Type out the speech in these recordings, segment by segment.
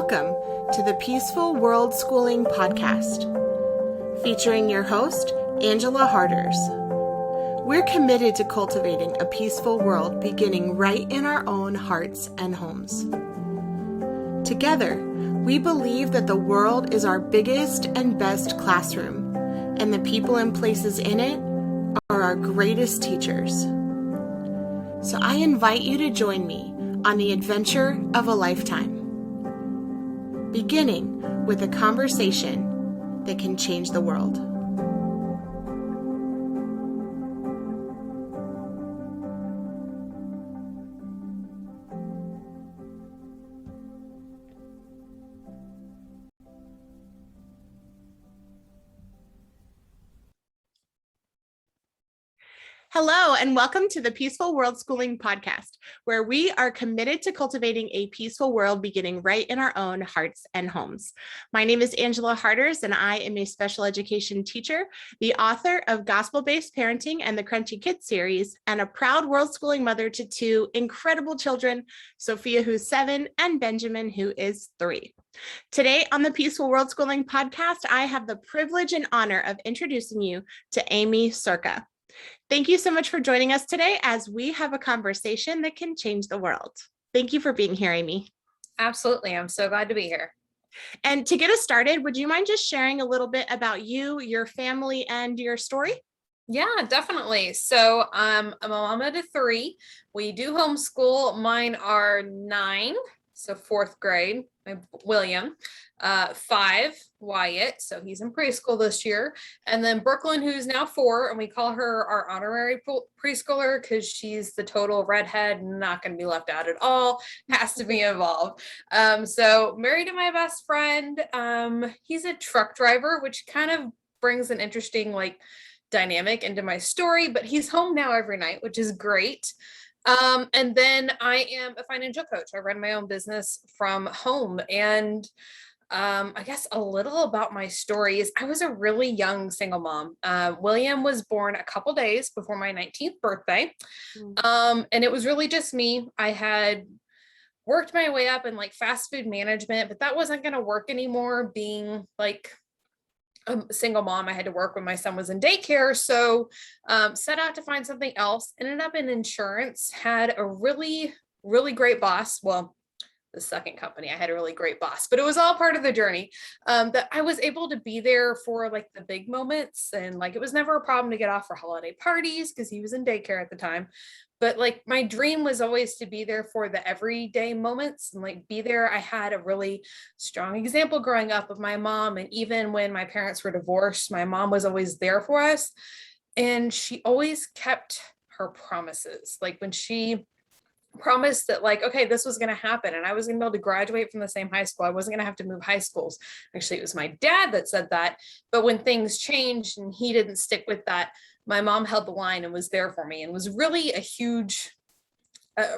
Welcome to the Peaceful Worldschooling podcast, featuring your host, Angela Harders. We're committed to cultivating a peaceful world beginning right in our own hearts and homes. Together, we believe that the world is our biggest and best classroom, and the people and places in it are our greatest teachers. So I invite you to join me on the adventure of a lifetime, beginning with a conversation that can change the world. Hello, and welcome to the Peaceful Worldschooling podcast, where we are committed to cultivating a peaceful world beginning right in our own hearts and homes. My name is Angela Harders, and I am a special education teacher, the author of Gospel-Based Parenting and the Crunchy Kids series, and a proud worldschooling mother to two incredible children, Sophia, who's 7, and Benjamin, who is 3. Today on the Peaceful Worldschooling podcast, I have the privilege and honor of introducing you to Aimee Cerka. Thank you so much for joining us today as we have a conversation that can change the world. Thank you for being here, Aimee. Absolutely. I'm so glad to be here. And to get us started, would you mind just sharing a little bit about you, your family, and your story? Yeah, definitely. So I'm a mama to 3. We do homeschool. Mine are 9, so 4th grade. My William, 5, Wyatt, so he's in preschool this year, and then Brooklyn, who's now 4, and we call her our honorary preschooler because she's the total redhead, not going to be left out at all, has to be involved. So married to my best friend. He's a truck driver, which kind of brings an interesting dynamic into my story, but he's home now every night, which is great. And then I am a financial coach. I run my own business from home. And I guess a little about my story is I was a really young single mom. William was born a couple days before my 19th birthday. And it was really just me. I had worked my way up in fast food management, but that wasn't going to work anymore being a single mom. I had to work when my son was in daycare. So set out to find something else, ended up in insurance, had a really, really great boss. Well, the second company, I had a really great boss, but it was all part of the journey that I was able to be there for the big moments. And it was never a problem to get off for holiday parties because he was in daycare at the time. But my dream was always to be there for the everyday moments and be there. I had a really strong example growing up of my mom. And even when my parents were divorced, my mom was always there for us. And she always kept her promises. When she promised that okay, this was going to happen and I was going to be able to graduate from the same high school. I wasn't going to have to move high schools. Actually, it was my dad that said that. But when things changed and he didn't stick with that, my mom held the line and was there for me and was really a huge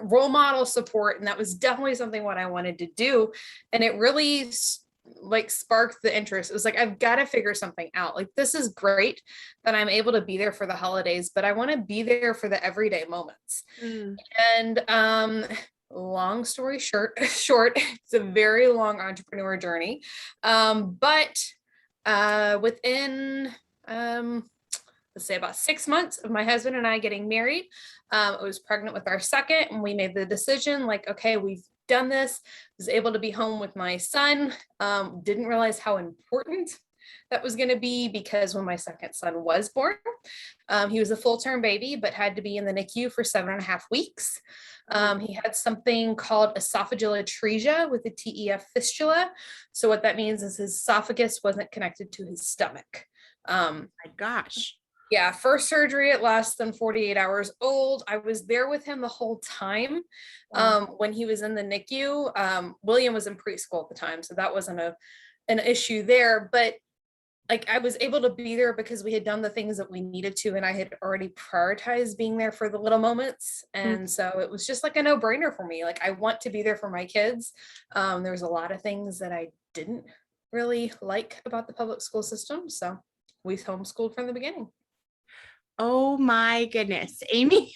role model support. And that was definitely something what I wanted to do. And it really sparked the interest. It was I've got to figure something out. This is great that I'm able to be there for the holidays, but I want to be there for the everyday moments. And long story short, it's a very long entrepreneur journey. But within let's say about 6 months of my husband and I getting married, I was pregnant with our second, and we made the decision okay, we've done this. Was able to be home with my son. Didn't realize how important that was going to be because when my second son was born, he was a full-term baby, but had to be in the NICU for 7.5 weeks. He had something called esophageal atresia with a TEF fistula. So what that means is his esophagus wasn't connected to his stomach. My gosh. Yeah, first surgery at less than 48 hours old. I was there with him the whole time when he was in the NICU. William was in preschool at the time, so that wasn't an issue there. But I was able to be there because we had done the things that we needed to, and I had already prioritized being there for the little moments. And so it was just a no-brainer for me. I want to be there for my kids. There was a lot of things that I didn't really like about the public school system, so we homeschooled from the beginning. Oh my goodness, Aimee.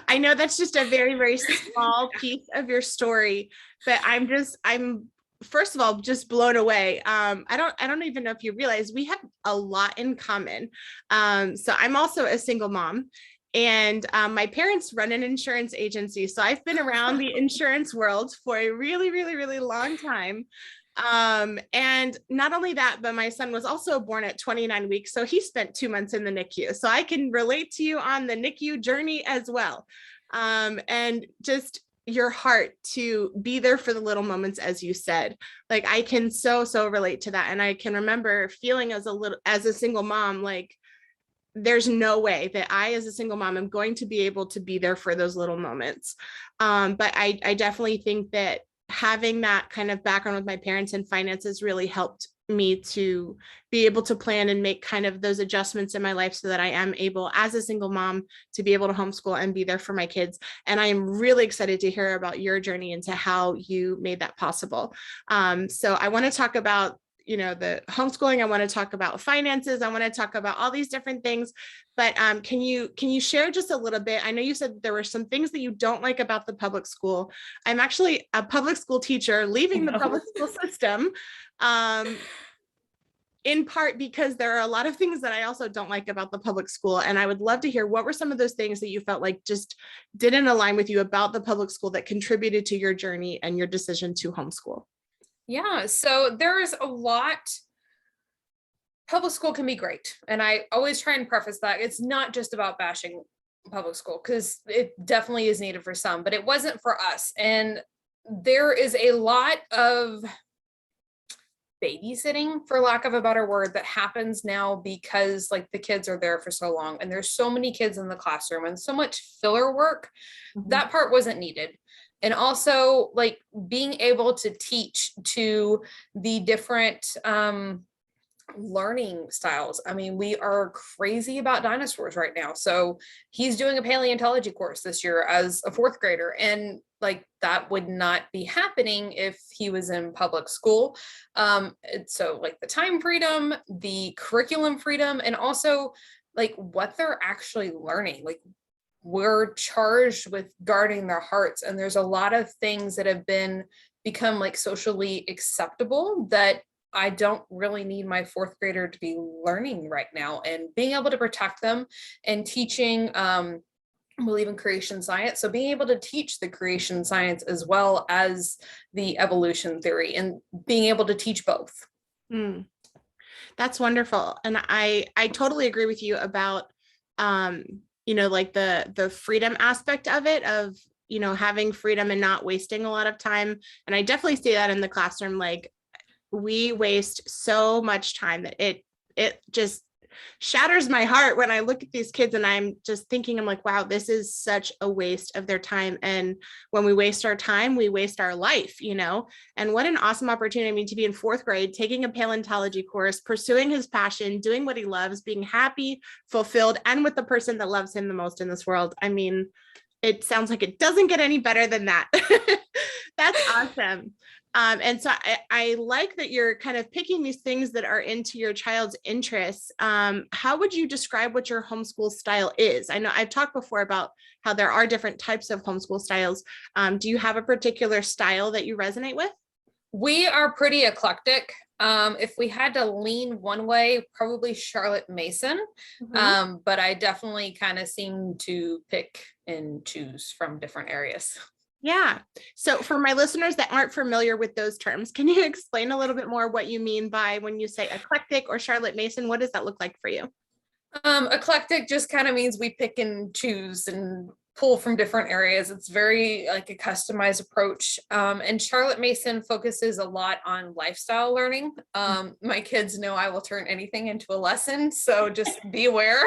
I know that's just a very, very small piece of your story, but I'm first of all, just blown away. I don't even know if you realize we have a lot in common. So I'm also a single mom. And my parents run an insurance agency. So I've been around the insurance world for a really, really, really long time. And not only that, but my son was also born at 29 weeks. So he spent 2 months in the NICU. So I can relate to you on the NICU journey as well. And just your heart to be there for the little moments, as you said. Like I can so relate to that. And I can remember feeling as a single mom, like there's no way that I, as a single mom, am going to be able to be there for those little moments. But I definitely think that having that kind of background with my parents and finances really helped me to be able to plan and make kind of those adjustments in my life so that I am able, as a single mom, to be able to homeschool and be there for my kids. And I am really excited to hear about your journey into how you made that possible. So I want to talk about, the homeschooling. I want to talk about finances. I want to talk about all these different things, but can you share just a little bit? I know you said there were some things that you don't like about the public school. I'm actually a public school teacher leaving the public school system. In part because there are a lot of things that I also don't like about the public school. And I would love to hear what were some of those things that you felt like just didn't align with you about the public school that contributed to your journey and your decision to homeschool. Yeah, so there's a lot. Public school can be great. And I always try and preface that it's not just about bashing public school, because it definitely is needed for some, but it wasn't for us. And there is a lot of babysitting, for lack of a better word, that happens now because like the kids are there for so long and there's so many kids in the classroom and so much filler work. That part wasn't needed. And also like being able to teach to the different learning styles. I mean, we are crazy about dinosaurs right now. So he's doing a paleontology course this year as a fourth grader. And like that would not be happening if he was in public school. So like the time freedom, the curriculum freedom, and also like what they're actually learning. Like we're charged with guarding their hearts. And there's a lot of things that have become like socially acceptable that I don't really need my fourth grader to be learning right now, and being able to protect them and teaching, believe in creation science. So being able to teach the creation science as well as the evolution theory and being able to teach both. That's wonderful. And I totally agree with you about, like the freedom aspect of it, of, having freedom and not wasting a lot of time. And I definitely see that in the classroom. Like we waste so much time that it just shatters my heart when I look at these kids and I'm just thinking, I'm like, wow, this is such a waste of their time. And when we waste our time, we waste our life, and what an awesome opportunity. I mean, to be in fourth grade, taking a paleontology course, pursuing his passion, doing what he loves, being happy, fulfilled, and with the person that loves him the most in this world. I mean, it sounds like it doesn't get any better than that. That's awesome. And so I like that you're kind of picking these things that are into your child's interests. How would you describe what your homeschool style is? I know I've talked before about how there are different types of homeschool styles. Do you have a particular style that you resonate with? We are pretty eclectic. If we had to lean one way, probably Charlotte Mason. But I definitely kind of seem to pick and choose from different areas. Yeah. So for my listeners that aren't familiar with those terms, can you explain a little bit more what you mean by when you say eclectic or Charlotte Mason? What does that look like for you? Eclectic just kind of means we pick and choose and pull from different areas. It's very like a customized approach. And Charlotte Mason focuses a lot on lifestyle learning. My kids know I will turn anything into a lesson. So just be aware.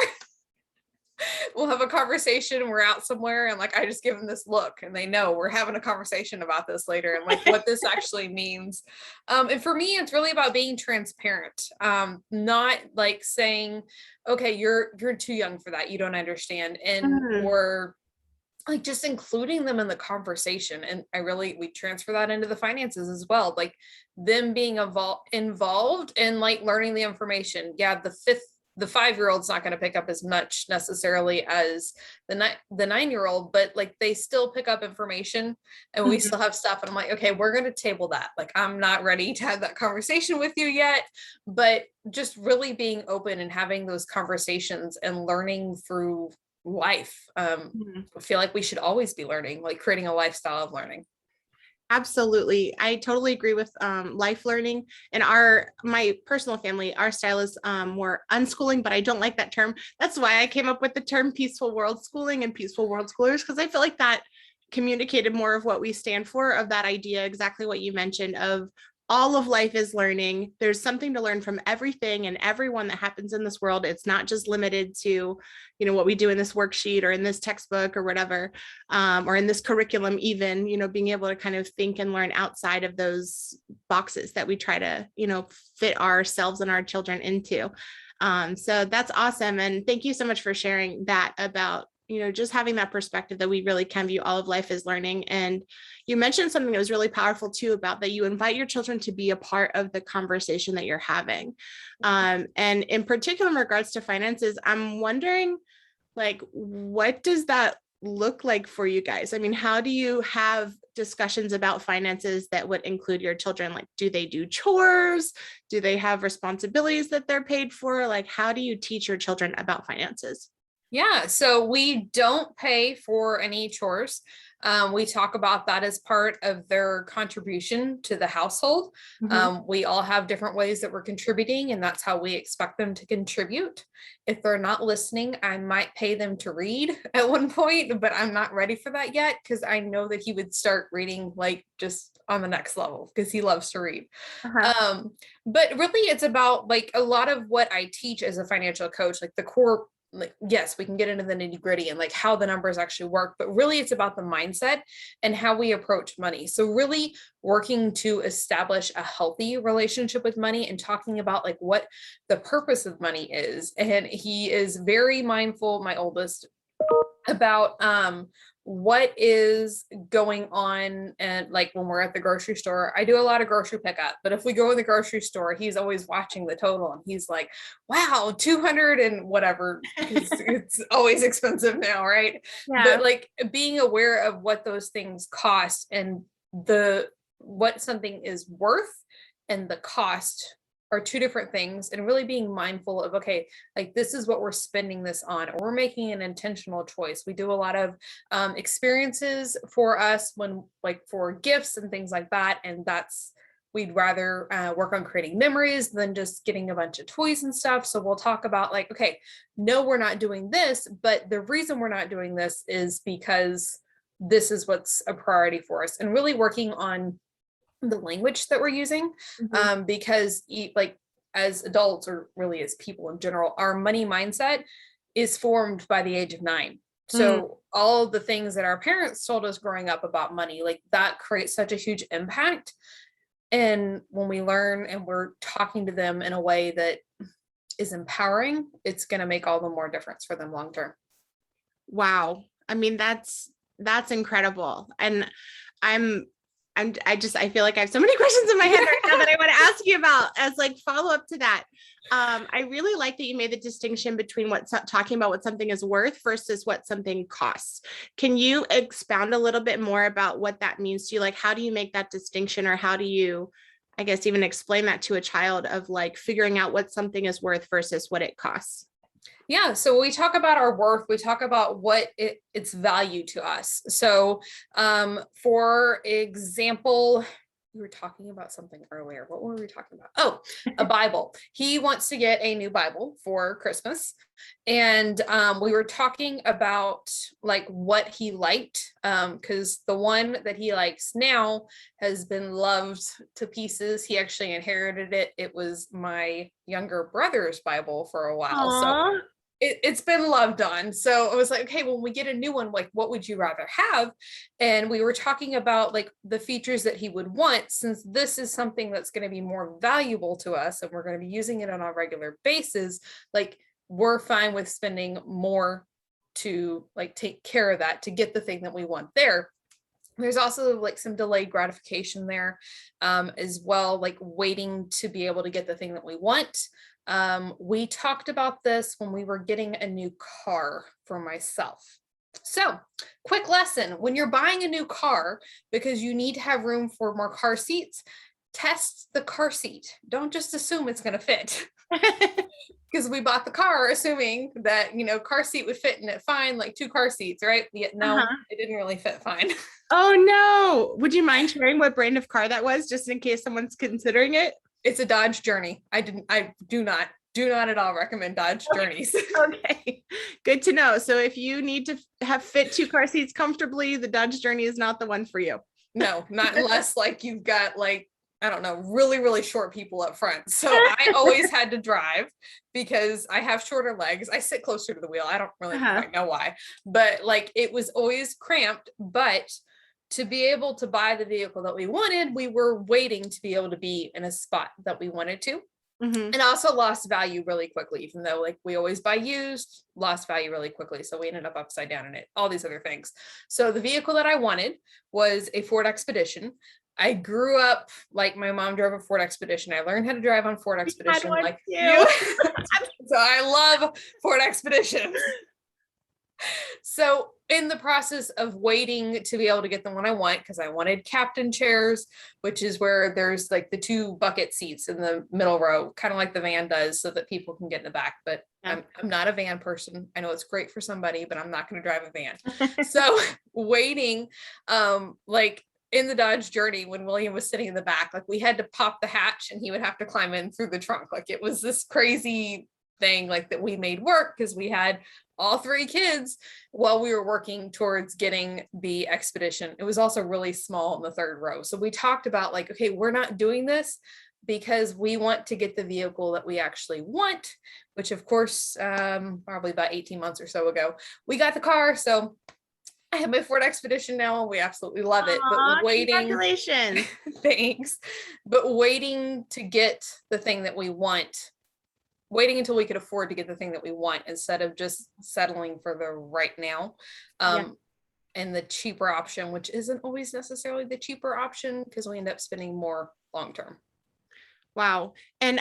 We'll have a conversation, we're out somewhere, and like I just give them this look and they know we're having a conversation about this later and like what this actually means. And for me, it's really about being transparent, not like saying, okay, you're too young for that, you don't understand, and or like just including them in the conversation. And we transfer that into the finances as well, like them being involved and like learning the information. Yeah, the fifth the 5-year-old's not going to pick up as much necessarily as the 9-year-old, but like they still pick up information and we still have stuff. And I'm like, okay, we're going to table that. Like, I'm not ready to have that conversation with you yet, but just really being open and having those conversations and learning through life. I feel like we should always be learning, like creating a lifestyle of learning. Absolutely. I totally agree with life learning. And my personal family, our style is more unschooling, but I don't like that term. That's why I came up with the term peaceful world schooling and peaceful world schoolers, because I feel like that communicated more of what we stand for, of that idea, exactly what you mentioned, of all of life is learning. There's something to learn from everything and everyone that happens in this world. It's not just limited to, what we do in this worksheet or in this textbook or whatever, or in this curriculum, even, being able to kind of think and learn outside of those boxes that we try to, fit ourselves and our children into. So that's awesome. And thank you so much for sharing that about, just having that perspective that we really can view all of life as learning. And you mentioned something that was really powerful too, about that you invite your children to be a part of the conversation that you're having. And in particular, in regards to finances, I'm wondering, like, what does that look like for you guys? I mean, how do you have discussions about finances that would include your children? Like, do they do chores? Do they have responsibilities that they're paid for? Like, how do you teach your children about finances? Yeah, so we don't pay for any chores. We talk about that as part of their contribution to the household. We all have different ways that we're contributing, and that's how we expect them to contribute. If they're not listening, I might pay them to read at one point, but I'm not ready for that yet, because I know that he would start reading like just on the next level, because he loves to read. But really, it's about like a lot of what I teach as a financial coach, like the core. Like, yes, we can get into the nitty gritty and like how the numbers actually work, but really it's about the mindset and how we approach money. So really working to establish a healthy relationship with money and talking about like what the purpose of money is. And he is very mindful, my oldest, about what is going on. And like when we're at the grocery store, I do a lot of grocery pickup, but if we go in the grocery store, he's always watching the total and he's like, wow, 200 and whatever. It's always expensive now, right? Yeah. But like being aware of what those things cost and what something is worth and the cost are two different things, and really being mindful of, okay, like this is what we're spending this on, or we're making an intentional choice. We do a lot of experiences for us when like for gifts and things like that. And we'd rather work on creating memories than just getting a bunch of toys and stuff. So we'll talk about like, okay, no, we're not doing this, but the reason we're not doing this is because this is what's a priority for us, and really working on the language that we're using, because like as adults, or really as people in general, our money mindset is formed by the age of 9. So all the things that our parents told us growing up about money, like that creates such a huge impact. And when we learn and we're talking to them in a way that is empowering, it's going to make all the more difference for them long term. Wow. I mean, that's incredible. And I feel like I have so many questions in my head right now that I want to ask you about as like follow up to that. I really like that you made the distinction between talking about what something is worth versus what something costs. Can you expound a little bit more about what that means to you? Like, how do you make that distinction, or how do you, I guess, even explain that to a child of like figuring out what something is worth versus what it costs? Yeah, so we talk about our worth, we talk about what its value to us. So for example, we were talking about something earlier. What were we talking about? Oh, a Bible. He wants to get a new Bible for Christmas. And we were talking about like what he liked, because the one that he likes now has been loved to pieces. He actually inherited it. It was my younger brother's Bible for a while. Aww. So it's been loved on. So I was like, okay, when we get a new one, like, what would you rather have? And we were talking about like the features that he would want, since this is something that's going to be more valuable to us and we're going to be using it on a regular basis. Like, we're fine with spending more to like take care of that, to get the thing that we want there. There's also like some delayed gratification there, as well, like waiting to be able to get the thing that we want. We talked about this when we were getting a new car for myself. So, quick lesson, when you're buying a new car, because you need to have room for more car seats, test the car seat. Don't just assume it's going to fit. Because we bought the car assuming that, car seat would fit in it fine, like 2 car seats, right? Yet no, it didn't really fit fine. Oh no. Would you mind sharing what brand of car that was, just in case someone's considering it? It's a Dodge Journey. I do not at all recommend Dodge Journeys. Okay, good to know. So if you need to have fit 2 car seats comfortably, the Dodge Journey is not the one for you. No, not unless like you've got like, I don't know, really, really short people up front. So I always had to drive because I have shorter legs. I sit closer to the wheel. I don't really quite know why, but like it was always cramped. But to be able to buy the vehicle that we wanted, we were waiting to be able to be in a spot that we wanted to. And also lost value really quickly, even though like we always buy used, lost value really quickly. So we ended up upside down in it, all these other things. So the vehicle that I wanted was a Ford Expedition. I grew up like my mom drove a Ford Expedition. I learned how to drive on Ford Expedition. Like you. So I love Ford Expedition. So in the process of waiting to be able to get the one I want, because I wanted captain chairs, which is where there's like the 2 bucket seats in the middle row, kind of like the van does, so that people can get in the back. But I'm not a van person. I know it's great for somebody, but I'm not going to drive a van. So waiting, like in the Dodge Journey, when William was sitting in the back, like we had to pop the hatch and he would have to climb in through the trunk. Like it was this crazy thing like that we made work because we had all 3 kids while we were working towards getting the Expedition. It was also really small in the 3rd row. So we talked about like, okay, we're not doing this because we want to get the vehicle that we actually want, which of course, probably about 18 months or so ago, we got the car. So I have my Ford Expedition now. We absolutely love it. But waiting, congratulations. Thanks. But waiting to get the thing that we want, waiting until we could afford to get the thing that we want instead of just settling for the right now. And the cheaper option, which isn't always necessarily the cheaper option because we end up spending more long-term. Wow. And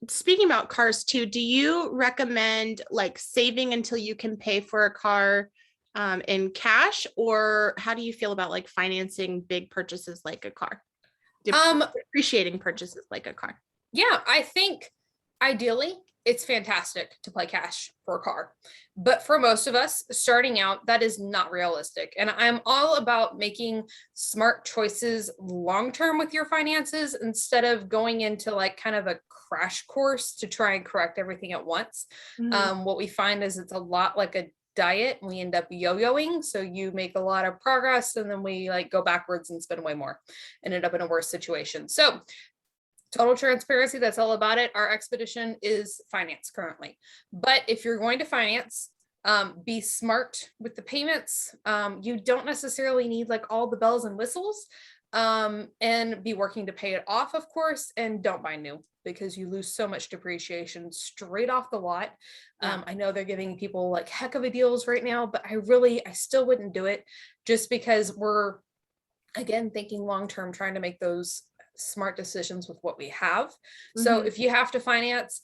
speaking about cars too, do you recommend like saving until you can pay for a car in cash, or how do you feel about like financing big purchases like a car? Depreciating purchases like a car? Yeah, I think ideally it's fantastic to play cash for a car, but for most of us starting out, that is not realistic. And I'm all about making smart choices long-term with your finances instead of going into like kind of a crash course to try and correct everything at once. What we find is it's a lot like a diet. We end up yo-yoing. So you make a lot of progress and then we like go backwards and spend way more and end up in a worse situation. So total transparency, that's all about it. Our Expedition is financed currently. But if you're going to finance, be smart with the payments. You don't necessarily need like all the bells and whistles, and be working to pay it off, of course, and don't buy new because you lose so much depreciation straight off the lot. I know they're giving people like heck of a deals right now, but I still wouldn't do it just because we're, again, thinking long-term, trying to make those smart decisions with what we have. So if you have to finance,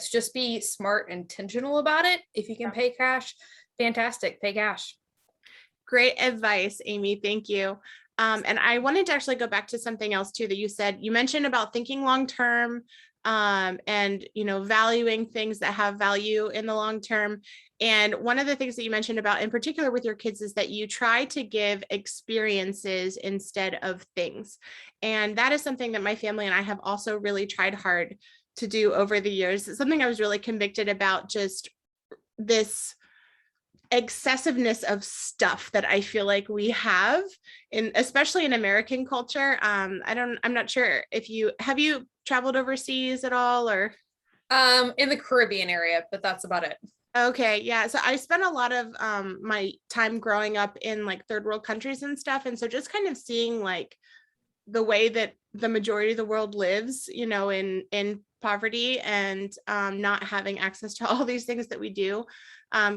just be smart, intentional about it. If you can pay cash, fantastic, pay cash. Great advice, Aimee. Thank you. And I wanted to actually go back to something else too that you said. You mentioned about thinking long term, and valuing things that have value in the long term. And one of the things that you mentioned about in particular with your kids is that you try to give experiences instead of things. And that is something that my family and I have also really tried hard to do over the years. It's something I was really convicted about, just this excessiveness of stuff that I feel like we have especially in American culture. I'm not sure if have you traveled overseas at all, or in the Caribbean area, but that's about it. Okay. Yeah. So I spent a lot of my time growing up in like 3rd world countries and stuff. And so just kind of seeing like the way that the majority of the world lives, in poverty and not having access to all these things that we do.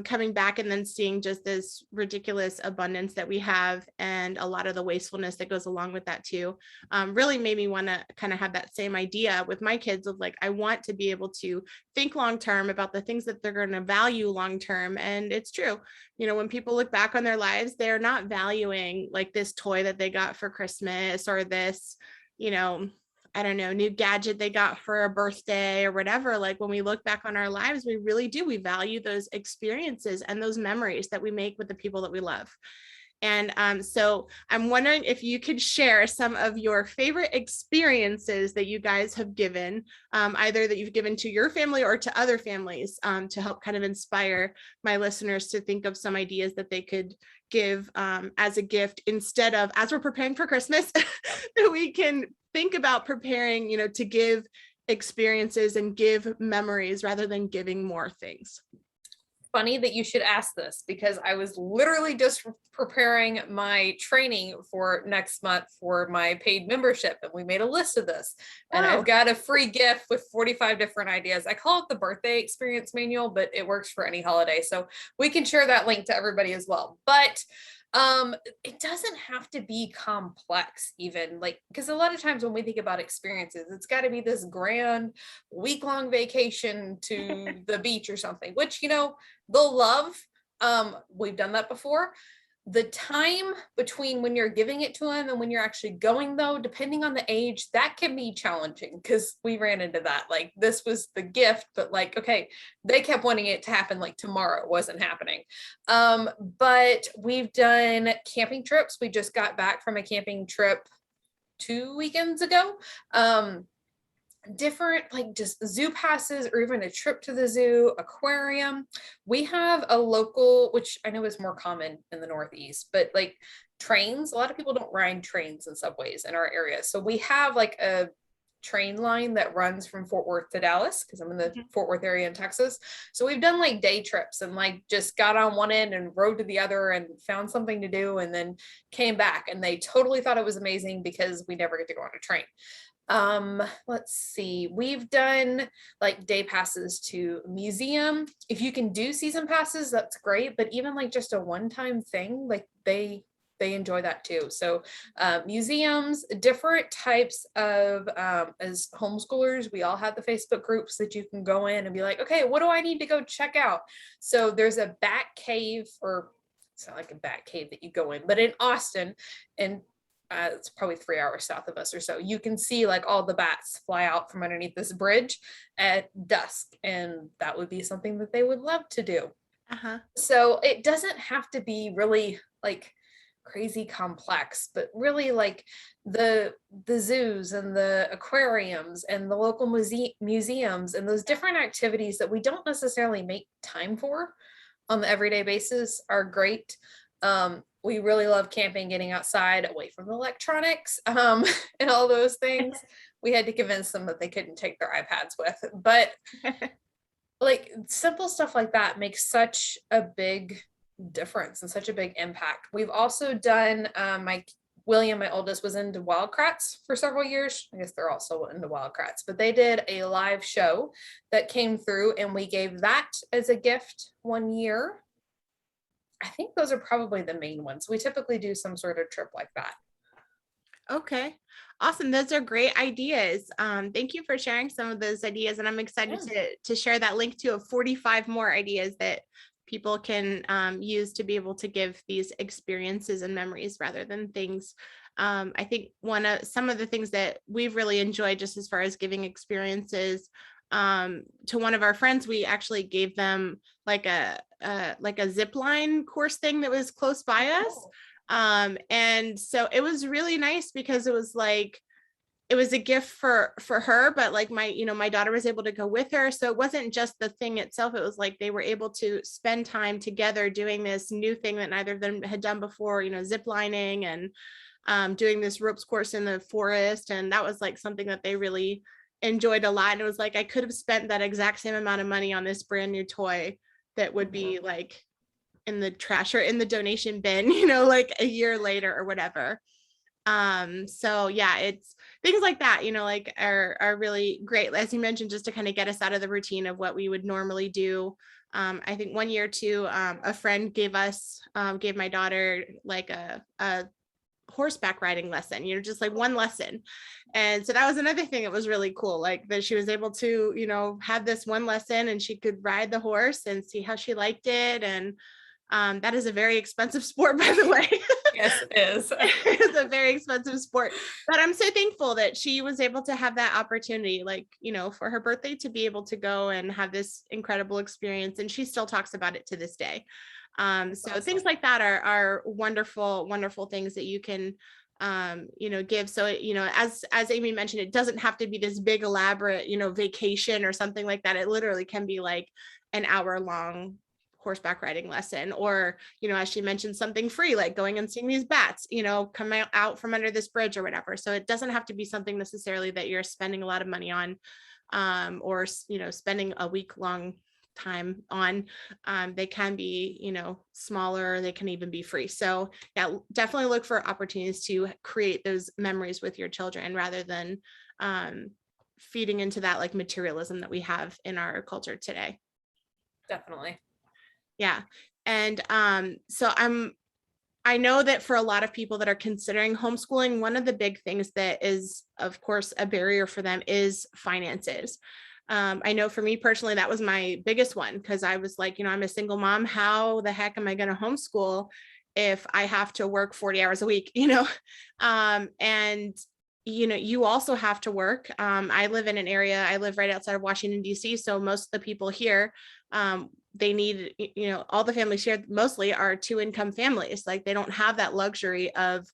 coming back and then seeing just this ridiculous abundance that we have and a lot of the wastefulness that goes along with that too, really made me want to kind of have that same idea with my kids of like, I want to be able to think long-term about the things that they're going to value long-term. And it's true, when people look back on their lives, they're not valuing like this toy that they got for Christmas or this, I don't know, new gadget they got for a birthday or whatever. Like when we look back on our lives, we really do. We value those experiences and those memories that we make with the people that we love. And so I'm wondering if you could share some of your favorite experiences that you guys have given, either that you've given to your family or to other families, to help kind of inspire my listeners to think of some ideas that they could give as a gift instead of, as we're preparing for Christmas, that we can think about preparing, to give experiences and give memories rather than giving more things. Funny that you should ask this, because I was literally just preparing my training for next month for my paid membership, and we made a list of this, and I've got a free gift with 45 different ideas. I call it the birthday experience manual, but it works for any holiday, so we can share that link to everybody as well. But it doesn't have to be complex, even, like, because a lot of times when we think about experiences, it's got to be this grand week-long vacation to the beach or something, which, they'll love. We've done that before. The time between when you're giving it to them and when you're actually going, though, depending on the age, that can be challenging, because we ran into that. Like, this was the gift, but like, okay, they kept wanting it to happen like tomorrow. It wasn't happening. But we've done camping trips. We just got back from a camping trip 2 weekends ago. Different, like, just zoo passes or even a trip to the zoo, aquarium. We have a local, which I know is more common in the Northeast, but like trains, a lot of people don't ride trains and subways in our area. So we have like a train line that runs from Fort Worth to Dallas, because I'm in the Fort Worth area in Texas. So we've done like day trips and like just got on one end and rode to the other and found something to do and then came back, and they totally thought it was amazing because we never get to go on a train. Let's see, we've done like day passes to museum. If you can do season passes, that's great, but even like just a one-time thing, like they enjoy that too. So museums, different types of, as homeschoolers, we all have the Facebook groups that you can go in and be like, okay, what do I need to go check out? So there's a bat cave, or it's not like a bat cave that you go in, but in Austin, and it's probably 3 hours south of us or so, you can see like all the bats fly out from underneath this bridge at dusk, and that would be something that they would love to do. So it doesn't have to be really like crazy complex, but really like the zoos and the aquariums and the local museums and those different activities that we don't necessarily make time for on the everyday basis are great. We really love camping, getting outside, away from the electronics, and all those things. We had to convince them that they couldn't take their iPads with, but like simple stuff like that makes such a big difference and such a big impact. We've also done, William, my oldest, was into Wildcrats for several years. I guess they're also into Wildcrats, but they did a live show that came through, and we gave that as a gift one year. I think those are probably the main ones. We typically do some sort of trip like that. Okay, awesome. Those are great ideas. Thank you for sharing some of those ideas. And I'm excited to share that link to 45 more ideas that people can use to be able to give these experiences and memories rather than things. I think some of the things that we've really enjoyed just as far as giving experiences, to one of our friends, we actually gave them like a zip line course thing that was close by us. And so it was really nice because it was a gift for her, but like my daughter was able to go with her. So it wasn't just the thing itself. It was like they were able to spend time together doing this new thing that neither of them had done before, zip lining and doing this ropes course in the forest. And that was like something that they really enjoyed a lot. And it was like, I could have spent that exact same amount of money on this brand new toy that would be like in the trash or in the donation bin, like a year later or whatever. So yeah, it's things like that, like are really great, as you mentioned, just to kind of get us out of the routine of what we would normally do. I think one year too, a friend gave my daughter like a horseback riding lesson, just like one lesson. And so that was another thing that was really cool, like that she was able to, have this one lesson and she could ride the horse and see how she liked it. And that is a very expensive sport, by the way. Yes, it is. It's a very expensive sport, but I'm so thankful that she was able to have that opportunity, like, for her birthday, to be able to go and have this incredible experience. And she still talks about it to this day. So Awesome. things like that are wonderful, wonderful things that you can, give. So, as Aimee mentioned, it doesn't have to be this big elaborate, vacation or something like that. It literally can be like an hour long horseback riding lesson, or, as she mentioned, something free, like going and seeing these bats, come out from under this bridge or whatever. So it doesn't have to be something necessarily that you're spending a lot of money on, or, spending a week long time on. They can be, smaller, they can even be free. So yeah, definitely look for opportunities to create those memories with your children, rather than feeding into that like materialism that we have in our culture today. Definitely. Yeah. And so I know that for a lot of people that are considering homeschooling, one of the big things that is, of course, a barrier for them is finances. I know for me personally, that was my biggest one, because I was like, I'm a single mom. How the heck am I going to homeschool if I have to work 40 hours a week, and you also have to work. I live in an area, I live right outside of Washington, D.C. So most of the people here, they need, all the families here mostly are 2-income families. Like they don't have that luxury of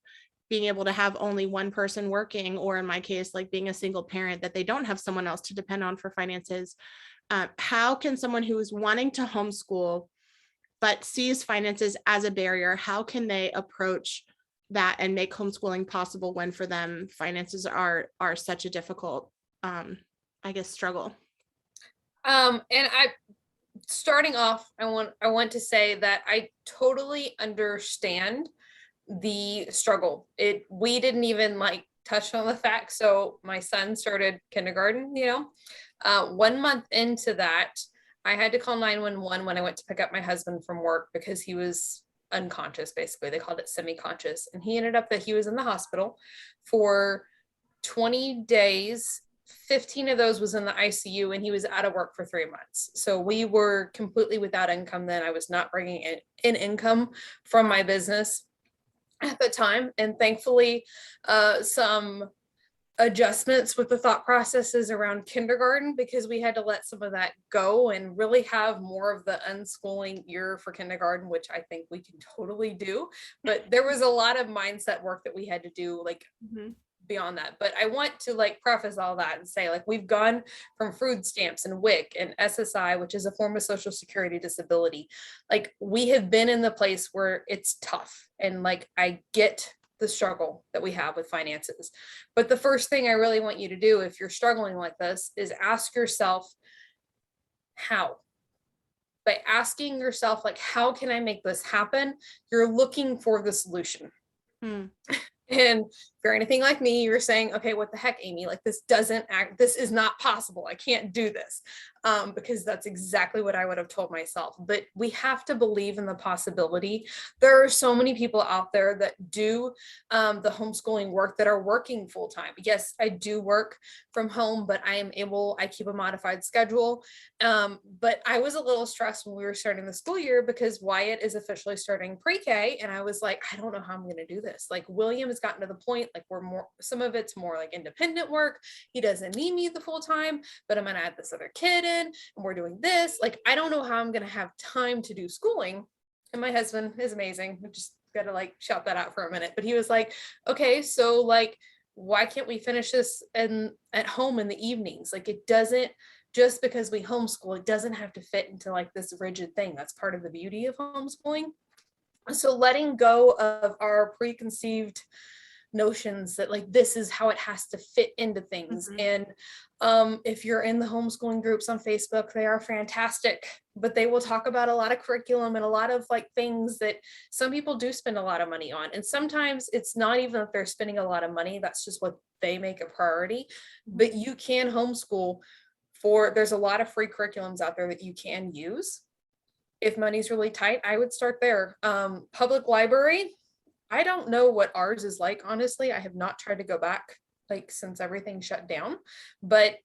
being able to have only one person working, or in my case, like being a single parent, that they don't have someone else to depend on for finances. How can someone who is wanting to homeschool but sees finances as a barrier, how can they approach that and make homeschooling possible when for them finances are such a difficult, struggle? And starting off, I want to say that I totally understand the struggle. We didn't even like touch on the fact. So my son started kindergarten, 1 month into that, I had to call 911 when I went to pick up my husband from work because he was unconscious. Basically, they called it semi-conscious, and he ended up that he was in the hospital for 20 days. 15 of those was in the ICU, and he was out of work for 3 months. So we were completely without income then. I was not bringing in income from my business at the time. And thankfully, some adjustments with the thought processes around kindergarten, because we had to let some of that go and really have more of the unschooling year for kindergarten, which I think we can totally do. But there was a lot of mindset work that we had to do, like beyond that. But I want to like preface all that and say, like, we've gone from food stamps and WIC and SSI, which is a form of social security disability. Like, we have been in the place where it's tough, and like I get the struggle that we have with finances. But the first thing I really want you to do if you're struggling like this is ask yourself how. By asking yourself, like, how can I make this happen? You're looking for the solution. And if you're anything like me, you're saying, okay, what the heck, Aimee, like this is not possible. I can't do this, because that's exactly what I would have told myself. But we have to believe in the possibility. There are so many people out there that do the homeschooling work that are working full time. Yes, I do work from home, but I keep a modified schedule. But I was a little stressed when we were starting the school year because Wyatt is officially starting pre-K. And I was like, I don't know how I'm going to do this. Like, William has gotten to the point, like some of it's more like independent work. He doesn't need me the full time, but I'm going to add this other kid in and we're doing this. Like, I don't know how I'm going to have time to do schooling. And my husband is amazing. I just got to like shout that out for a minute. But he was like, okay, so like, why can't we finish this at home in the evenings? Like, it doesn't, just because we homeschool, it doesn't have to fit into like this rigid thing. That's part of the beauty of homeschooling. So letting go of our preconceived notions that like this is how it has to fit into things. And if you're in the homeschooling groups on Facebook, they are fantastic, but they will talk about a lot of curriculum and a lot of like things that some people do spend a lot of money on. And sometimes it's not even that they're spending a lot of money, that's just what they make a priority. But you can homeschool there's a lot of free curriculums out there that you can use. If money's really tight, I would start there. Public library, I don't know what ours is like, honestly. I have not tried to go back like since everything shut down, but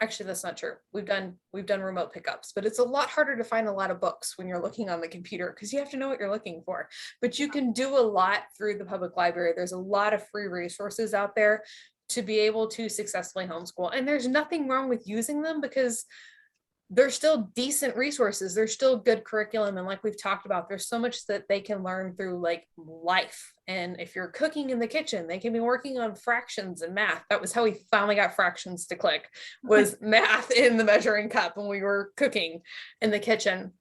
actually that's not true. We've done remote pickups, but it's a lot harder to find a lot of books when you're looking on the computer because you have to know what you're looking for. But you can do a lot through the public library. There's a lot of free resources out there to be able to successfully homeschool. And there's nothing wrong with using them because they're still decent resources. They're still good curriculum. And like we've talked about, there's so much that they can learn through like life. And if you're cooking in the kitchen, they can be working on fractions and math. That was how we finally got fractions to click, was math in the measuring cup when we were cooking in the kitchen.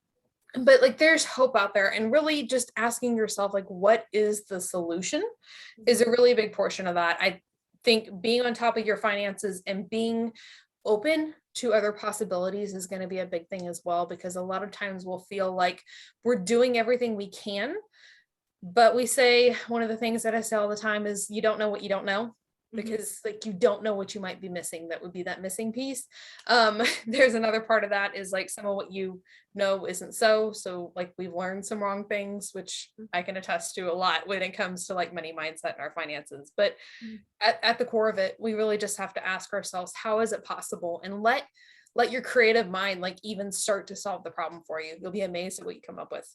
But like there's hope out there, and really just asking yourself, like, what is the solution is a really big portion of that. I think being on top of your finances and being open to other possibilities is going to be a big thing as well, because a lot of times we'll feel like we're doing everything we can, but we say, one of the things that I say all the time is you don't know what you don't know, because like you don't know what you might be missing. That would be that missing piece. There's another part of that is like some of what you know isn't so like we've learned some wrong things, which I can attest to a lot when it comes to like money mindset and our finances. But at the core of it, we really just have to ask ourselves, how is it possible? And let your creative mind like even start to solve the problem for you. You'll be amazed at what you come up with.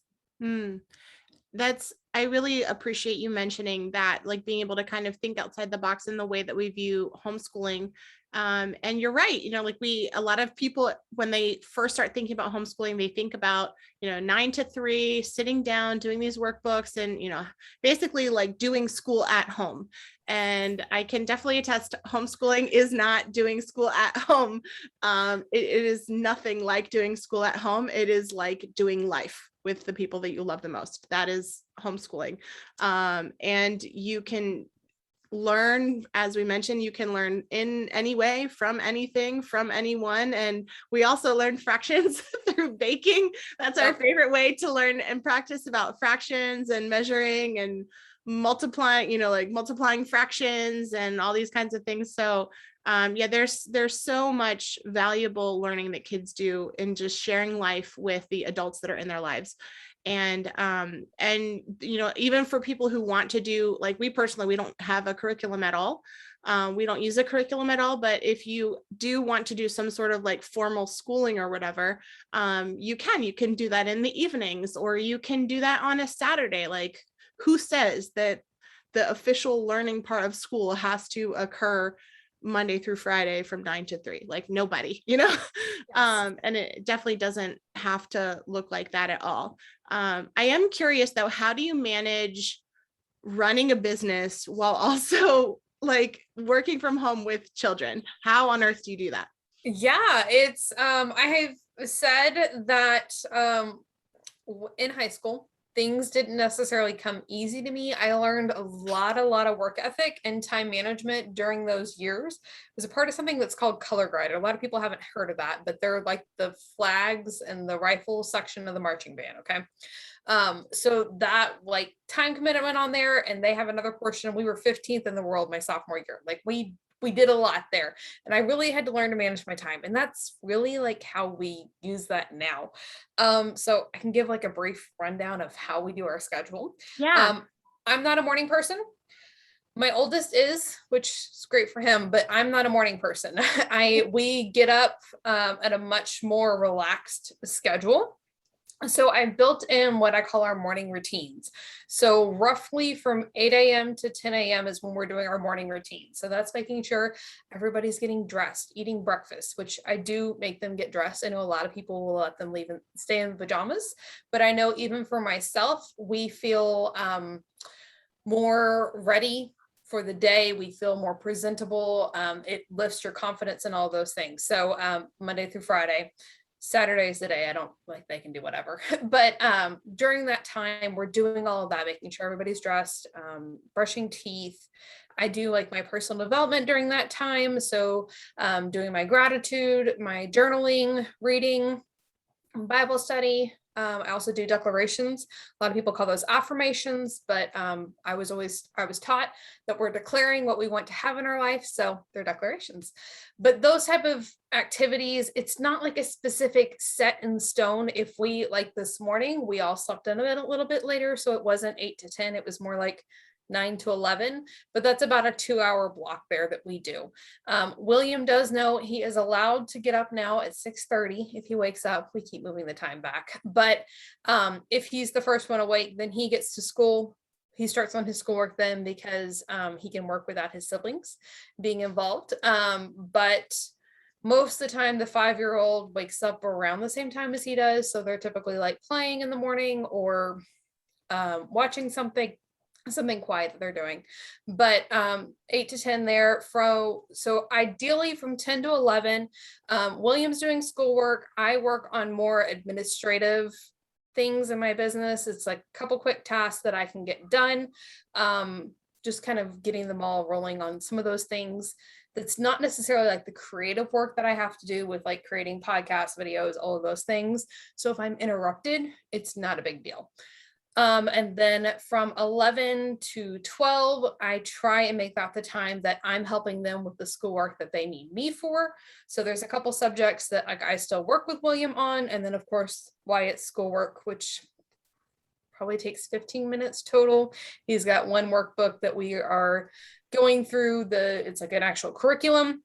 I really appreciate you mentioning that, like being able to kind of think outside the box in the way that we view homeschooling. And you're right, like a lot of people, when they first start thinking about homeschooling, they think about, 9 to 3, sitting down, doing these workbooks and, basically like doing school at home. And I can definitely attest homeschooling is not doing school at home. It is nothing like doing school at home. It is like doing life with the people that you love the most. That is homeschooling. And you can learn, as we mentioned, you can learn in any way, from anything, from anyone. And we also learn fractions through baking. That's our favorite way to learn and practice about fractions and measuring and multiplying, like multiplying fractions and all these kinds of things. So there's so much valuable learning that kids do in just sharing life with the adults that are in their lives. And even for people who want to do, like we personally, we don't have a curriculum at all. We don't use a curriculum at all, but if you do want to do some sort of like formal schooling or whatever, you can do that in the evenings, or you can do that on a Saturday. Like, who says that the official learning part of school has to occur Monday through Friday from 9 to 3? Like, nobody, Yes. And it definitely doesn't have to look like that at all. I am curious though, how do you manage running a business while also like working from home with children? How on earth do you do that? Yeah, it's I have said that in high school, things didn't necessarily come easy to me. I learned a lot of work ethic and time management during those years. It was a part of something that's called color guide. A lot of people haven't heard of that, but they're like the flags and the rifle section of the marching band. Okay. So that like time commitment on there, and they have another portion. We were 15th in the world my sophomore year. Like we did a lot there, and I really had to learn to manage my time. And that's really like how we use that now. So I can give like a brief rundown of how we do our schedule. Yeah. I'm not a morning person. My oldest is, which is great for him, but I'm not a morning person. We get up at a much more relaxed schedule. So I built in what I call our morning routines. So roughly from 8 a.m. to 10 a.m. is when we're doing our morning routine. So that's making sure everybody's getting dressed, eating breakfast, which I do make them get dressed. I know a lot of people will let them leave and stay in pajamas, but I know even for myself, we feel more ready for the day. We feel more presentable. It lifts your confidence and all those things. So Monday through Friday. Saturday is the day. I don't like, they can do whatever, but during that time, we're doing all of that, making sure everybody's dressed, brushing teeth. I do like my personal development during that time. So doing my gratitude, my journaling, reading, Bible study, I also do declarations. A lot of people call those affirmations, but I was taught that we're declaring what we want to have in our life. So they're declarations. But those type of activities, it's not like a specific set in stone. If we, like this morning, we all slept in a little bit later. So it wasn't 8 to 10. It was more like 9 to 11, but that's about a 2-hour block there that we do. William does know he is allowed to get up now at 6:30. If he wakes up, we keep moving the time back. But if he's the first one awake, then he gets to school. He starts on his schoolwork then, because he can work without his siblings being involved. But most of the time, the 5-year-old wakes up around the same time as he does. So they're typically like playing in the morning or watching something quiet that they're doing. But 8 to 10 there. So ideally from 10 to 11, William's doing schoolwork. I work on more administrative things in my business. It's like a couple quick tasks that I can get done. Just kind of getting them all rolling on some of those things. That's not necessarily like the creative work that I have to do with like creating podcasts, videos, all of those things. So if I'm interrupted, it's not a big deal. And then from 11 to 12, I try and make that the time that I'm helping them with the schoolwork that they need me for. So there's a couple subjects that like I still work with William on. And then of course, Wyatt's schoolwork, which probably takes 15 minutes total. He's got one workbook that we are going through. It's like an actual curriculum.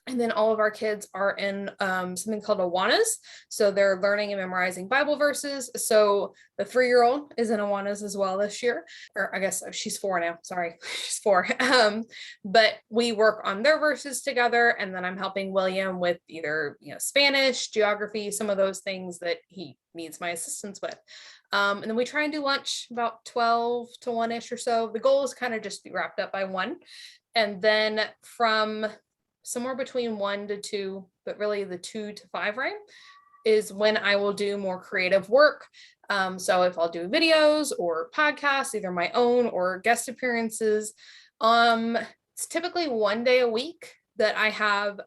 And then all of our kids are in something called Awanas. So they're learning and memorizing Bible verses. So the 3-year-old is in Awanas as well this year. Or I guess she's 4 now. Sorry, she's 4. But we work on their verses together. And then I'm helping William with either Spanish, geography, some of those things that he needs my assistance with. And then we try and do lunch about 12 to 1-ish or so. The goal is kind of just be wrapped up by 1. And then from somewhere between 1 to 2, but really the 2 to 5 range is when I will do more creative work. So if I'll do videos or podcasts, either my own or guest appearances, it's typically 1 day a week that I have,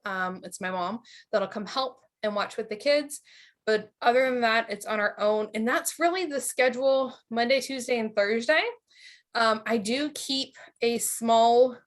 it's my mom that'll come help and watch with the kids. But other than that, it's on our own. And that's really the schedule, Monday, Tuesday, and Thursday. I do keep a small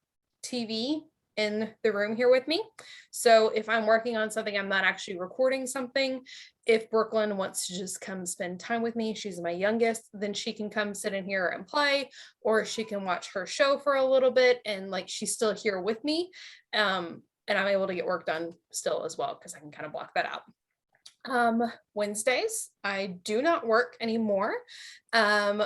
TV in the room here with me. So if I'm working on something, I'm not actually recording something. If Brooklyn wants to just come spend time with me, she's my youngest, then she can come sit in here and play, or she can watch her show for a little bit and like she's still here with me. And I'm able to get work done still as well because I can kind of block that out. Wednesdays, I do not work anymore.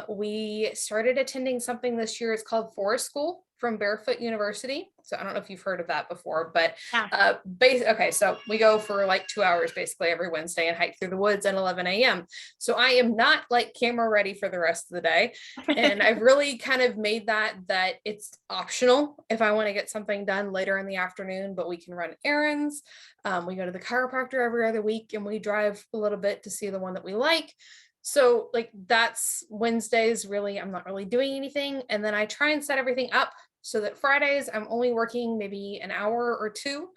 We started attending something this year. It's called Forest School from Barefoot University. So I don't know if you've heard of that before, but okay, so we go for like 2 hours basically every Wednesday and hike through the woods at 11 a.m. So I am not like camera ready for the rest of the day. And I've really kind of made that it's optional if I want to get something done later in the afternoon, but we can run errands. We go to the chiropractor every other week and we drive a little bit to see the one that we like. So like that's Wednesdays, really, I'm not really doing anything. And then I try and set everything up so that Fridays, I'm only working maybe an hour or 2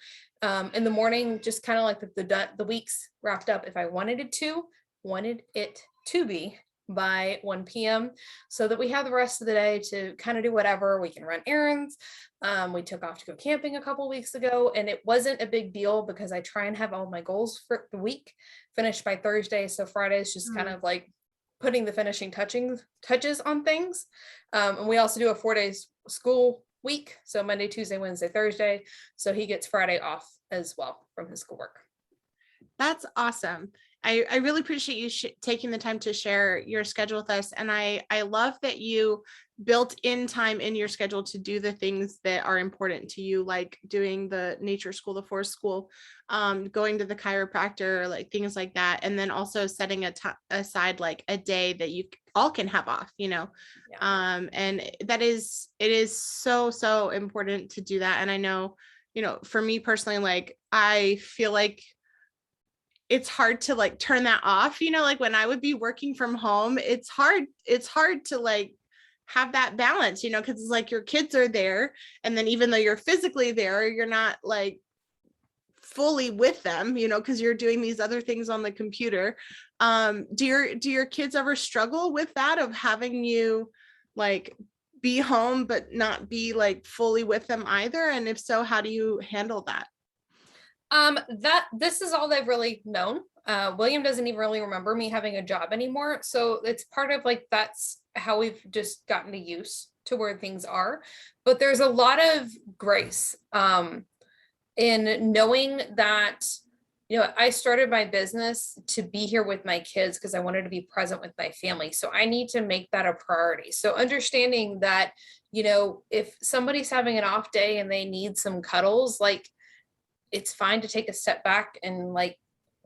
in the morning, just kind of like the week's wrapped up if I wanted it to be by 1 p.m. so that we have the rest of the day to kind of do whatever. We can run errands. We took off to go camping a couple weeks ago, and it wasn't a big deal because I try and have all my goals for the week finished by Thursday. So Friday is just kind of like putting the finishing touches on things. And we also do a 4 days school week. So Monday, Tuesday, Wednesday, Thursday. So he gets Friday off as well from his schoolwork. That's awesome. I really appreciate you taking the time to share your schedule with us. And I love that you built in time in your schedule to do the things that are important to you, like doing the nature school, the forest school, going to the chiropractor, like things like that. And then also setting aside like a day that you all can have off, Yeah. And it is so important to do that. And I know, for me personally, like, I feel like it's hard to like turn that off, like when I would be working from home, it's hard to like have that balance, because it's like your kids are there. And then even though you're physically there, you're not like fully with them, because you're doing these other things on the computer. Do your kids ever struggle with that, of having you like be home but not be like fully with them either? And if so, how do you handle that? That this is all they've really known. William doesn't even really remember me having a job anymore. So it's part of like, that's how we've just gotten to use to where things are. But there's a lot of grace in knowing that, I started my business to be here with my kids because I wanted to be present with my family. So I need to make that a priority. So understanding that, if somebody's having an off day and they need some cuddles, like, it's fine to take a step back and like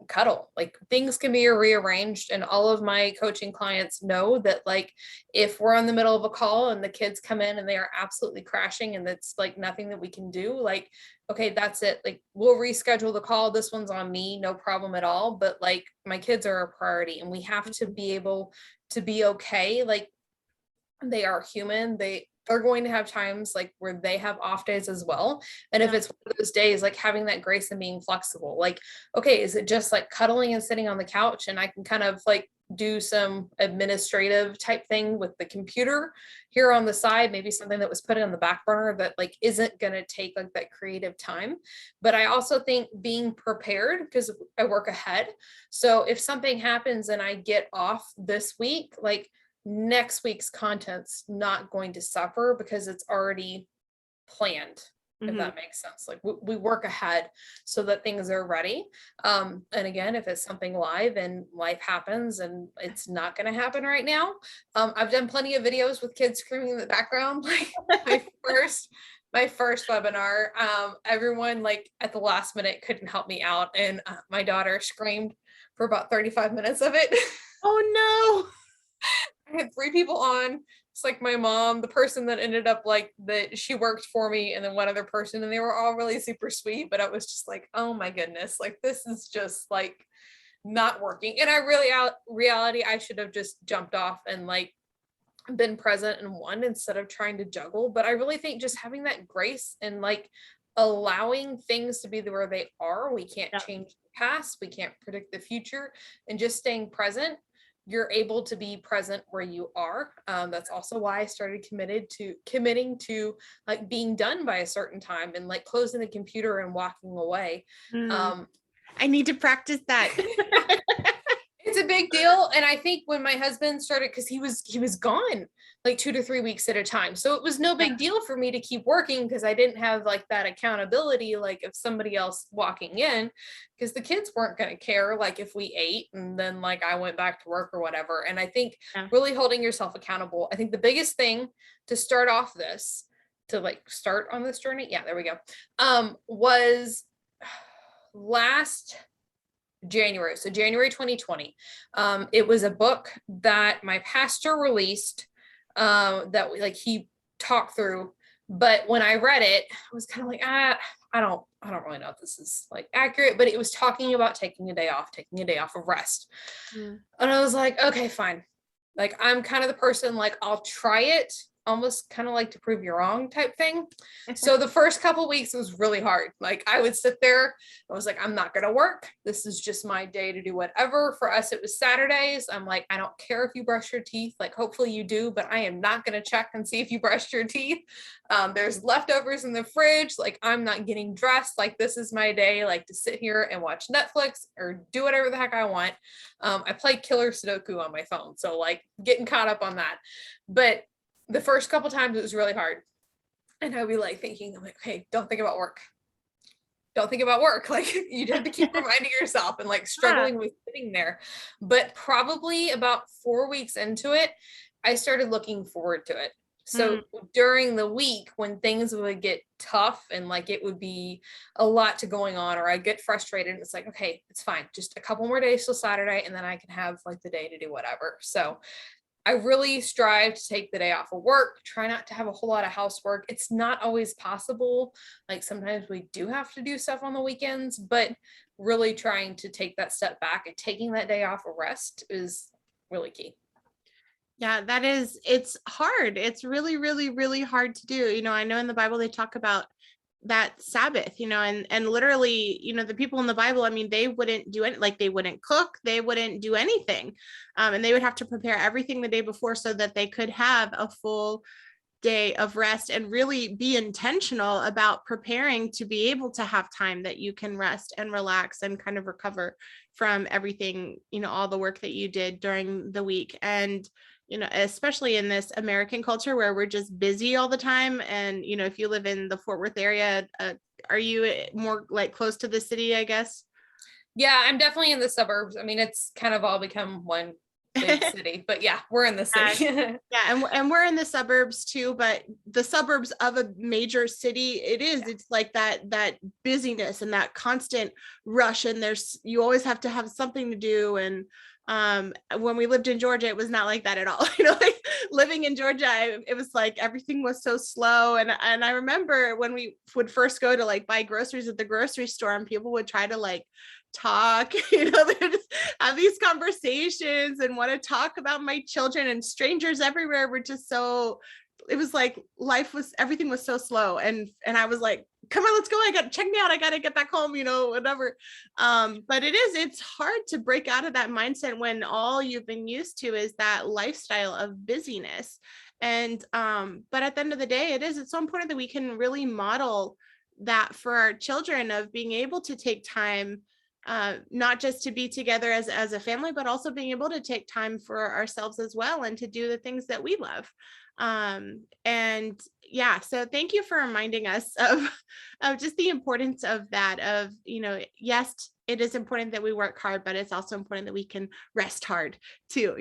cuddle. Like, things can be rearranged, and all of my coaching clients know that, like, if we're in the middle of a call and the kids come in and they are absolutely crashing and it's like nothing that we can do, like, okay, that's it. Like, we'll reschedule the call. This one's on me, no problem at all. But like, my kids are a priority, and we have to be able to be okay. Like, they are human. They're going to have times like where they have off days as well. And if it's one of those days, like having that grace and being flexible, like, okay, is it just like cuddling and sitting on the couch and I can kind of like do some administrative type thing with the computer here on the side, maybe something that was put on the back burner that like isn't going to take like that creative time. But I also think being prepared, because I work ahead. So if something happens and I get off this week, like, next week's content's not going to suffer because it's already planned, if that makes sense. Like, we work ahead so that things are ready. And again, if it's something live and life happens and it's not going to happen right now, I've done plenty of videos with kids screaming in the background. Like, my first webinar, everyone like at the last minute couldn't help me out, and my daughter screamed for about 35 minutes of it. Oh no. I had 3 people on. It's like my mom, the person that ended up like that she worked for me, and then one other person, and they were all really super sweet. But I was just like, oh my goodness, like, this is just like not working. And I really, reality, I should have just jumped off and like been present and won instead of trying to juggle. But I really think just having that grace and like allowing things to be where they are. We can't change the past, we can't predict the future, and just staying present, you're able to be present where you are. That's also why I started committing to like being done by a certain time and like closing the computer and walking away. I need to practice that. It's a big deal. And I think when my husband started, because he was gone like 2 to 3 weeks at a time. So it was no big deal for me to keep working because I didn't have like that accountability, like if somebody else walking in, because the kids weren't going to care like if we ate and then like I went back to work or whatever. And I think really holding yourself accountable. I think the biggest thing to start off this, to like start on this journey. Yeah, there we go. Was last January. So January 2020. It was a book that my pastor released that like he talked through. But when I read it, I was kind of like, I don't really know if this is like accurate, but it was talking about taking a day off of rest. And I was like, okay, fine. Like, I'm kind of the person, like, I'll try it, almost kind of like to prove you wrong type thing. So the first couple weeks was really hard. Like, I would sit there, I was like, I'm not going to work. This is just my day to do whatever. For us, it was Saturdays. I'm like, I don't care if you brush your teeth. Like, hopefully you do, but I am not going to check and see if you brushed your teeth. There's leftovers in the fridge. Like, I'm not getting dressed. Like, this is my day, like to sit here and watch Netflix or do whatever the heck I want. I play Killer Sudoku on my phone. So like getting caught up on that. But the first couple times it was really hard. And I'd be like thinking, I'm like, okay, don't think about work. Don't think about work. Like, you have to keep reminding yourself and like struggling with sitting there. But probably about 4 weeks into it, I started looking forward to it. So during the week when things would get tough and like it would be a lot to going on, or I get frustrated, it's like, okay, it's fine. Just a couple more days till Saturday, and then I can have like the day to do whatever. So I really strive to take the day off of work, try not to have a whole lot of housework. It's not always possible. Like, sometimes we do have to do stuff on the weekends, but really trying to take that step back and taking that day off of rest is really key. Yeah, it's hard. It's really, really, really hard to do. I know in the Bible, they talk about that Sabbath, and literally, the people in the Bible, I mean, they wouldn't do it, like they wouldn't cook, they wouldn't do anything. And they would have to prepare everything the day before so that they could have a full day of rest and really be intentional about preparing to be able to have time that you can rest and relax and kind of recover from everything, all the work that you did during the week. And especially in this American culture where we're just busy all the time. And, if you live in the Fort Worth area, are you more like close to the city, I guess? Yeah, I'm definitely in the suburbs. I mean, it's kind of all become one big city, but yeah, we're in the city. Yeah. And we're in the suburbs too, but the suburbs of a major city, it's like that busyness and that constant rush. And you always have to have something to do. And when we lived in Georgia, it was not like that at all. Like living in Georgia, it was like everything was so slow. And I remember when we would first go to like buy groceries at the grocery store, and people would try to like talk, they just have these conversations and want to talk about my children, and strangers everywhere were just so, it was like everything was so slow. And I was like, come on, let's go. Check me out. I got to get back home, whatever. But it's hard to break out of that mindset when all you've been used to is that lifestyle of busyness. And, but at the end of the day, it's so important that we can really model that for our children, of being able to take time, not just to be together as a family, but also being able to take time for ourselves as well, and to do the things that we love. And yeah, so thank you for reminding us of just the importance of that, of, yes, it is important that we work hard, but it's also important that we can rest hard too,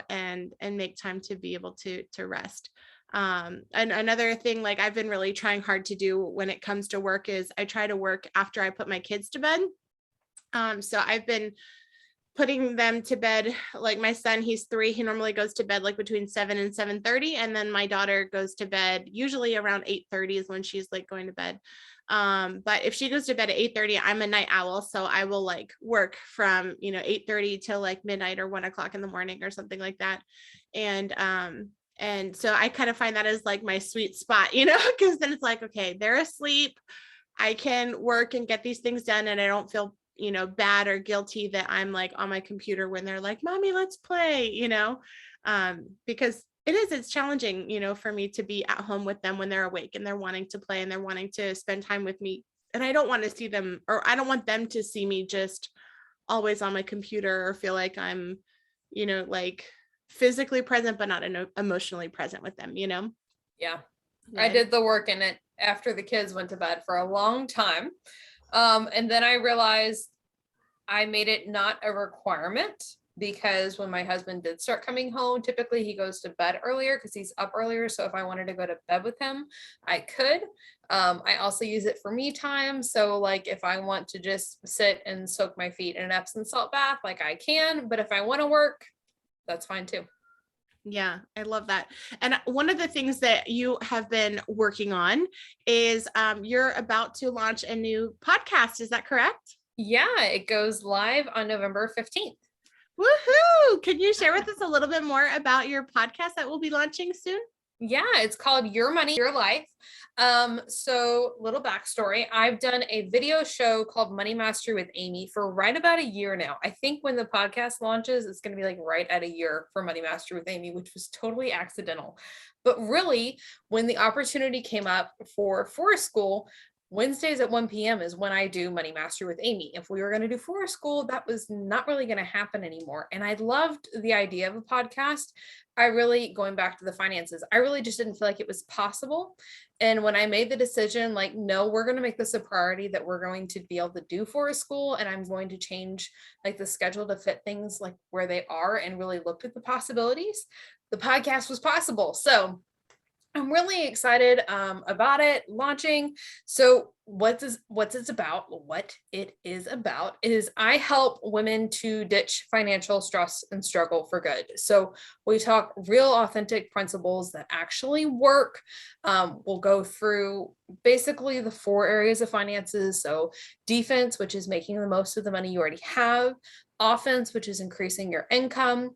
and make time to be able to rest. And another thing, like I've been really trying hard to do when it comes to work, is I try to work after I put my kids to bed. So I've been putting them to bed, like my son, he's 3. He normally goes to bed like between 7 and 7:30. And then my daughter goes to bed usually around 8:30 is when she's like going to bed. But if she goes to bed at 8:30, I'm a night owl. So I will like work from, 8:30 till like midnight or 1 o'clock in the morning or something like that. And so I kind of find that as like my sweet spot, because then it's like, okay, they're asleep. I can work and get these things done, and I don't feel bad or guilty that I'm like on my computer when they're like, mommy, let's play, because it's challenging, for me to be at home with them when they're awake and they're wanting to play and they're wanting to spend time with me. And I don't want to see them, or I don't want them to see me just always on my computer, or feel like I'm, like physically present, but not emotionally present with them, Yeah. I did the work in it after the kids went to bed for a long time. And then I realized I made it not a requirement, because when my husband did start coming home, typically he goes to bed earlier because he's up earlier. So if I wanted to go to bed with him, I could. I also use it for me time. So like if I want to just sit and soak my feet in an Epsom salt bath, like I can, but if I want to work, that's fine too. Yeah, I love that. And one of the things that you have been working on is you're about to launch a new podcast. Is that correct? Yeah, it goes live on November 15th. Woohoo! Can you share with us a little bit more about your podcast that will be launching soon? Yeah, it's called Your Money, Your Life. So little backstory. I've done a video show called Money Mastery with Aimee for right about a year now. I think when the podcast launches, it's going to be like right at a year for Money Mastery with Aimee, which was totally accidental. But really, when the opportunity came up for Forest School, Wednesdays at 1 p.m. is when I do Money Mastery with Aimee. If we were going to do Forest School, that was not really going to happen anymore. And I loved the idea of a podcast. Going back to the finances, I really just didn't feel like it was possible. And when I made the decision, like, no, we're going to make this a priority that we're going to be able to do Forest School, and I'm going to change like the schedule to fit things like where they are, and really looked at the possibilities, the podcast was possible. So I'm really excited about it launching. So what it is about is I help women to ditch financial stress and struggle for good. So we talk real authentic principles that actually work. We'll go through basically the 4 areas of finances. So defense, which is making the most of the money you already have; offense, which is increasing your income;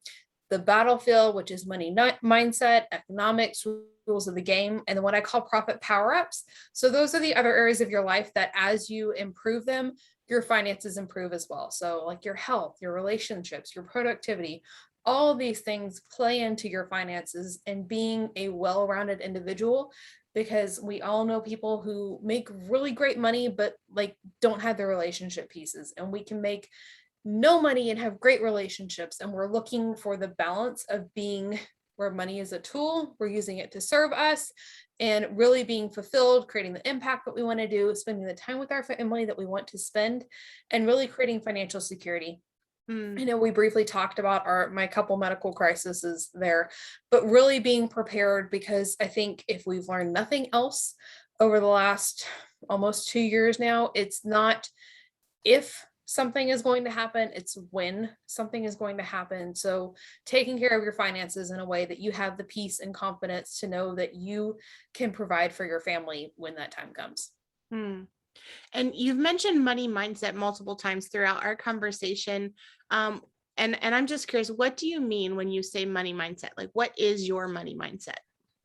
the battlefield, which is money mindset, economics, rules of the game, and then what I call profit power-ups. So those are the other areas of your life that as you improve them, your finances improve as well. So like your health, your relationships, your productivity, all of these things play into your finances and being a well-rounded individual, because we all know people who make really great money, but like don't have the relationship pieces, and we can make no money and have great relationships. And we're looking for the balance of being where money is a tool, we're using it to serve us, and really being fulfilled, creating the impact that we want to do, spending the time with our family that we want to spend, and really creating financial security. I know we briefly talked about my couple medical crises there, but really being prepared, because I think if we've learned nothing else over the last almost 2 years now, it's not if something is going to happen, it's when something is going to happen. So taking care of your finances in a way that you have the peace and confidence to know that you can provide for your family when that time comes. And you've mentioned money mindset multiple times throughout our conversation. And I'm just curious, what do you mean when you say money mindset? Like, what is your money mindset?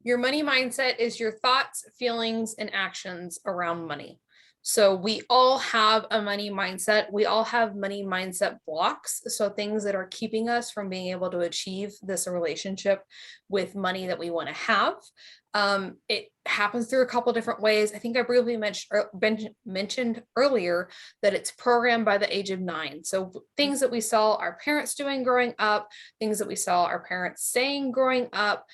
Your money mindset is your thoughts, feelings, and actions around money. So we all have a money mindset. We all have money mindset blocks. So things that are keeping us from being able to achieve this relationship with money that we want to have. It happens through a couple of different ways. I think I briefly mentioned earlier that it's programmed by the age of 9. So things that we saw our parents doing growing up, things that we saw our parents saying growing up,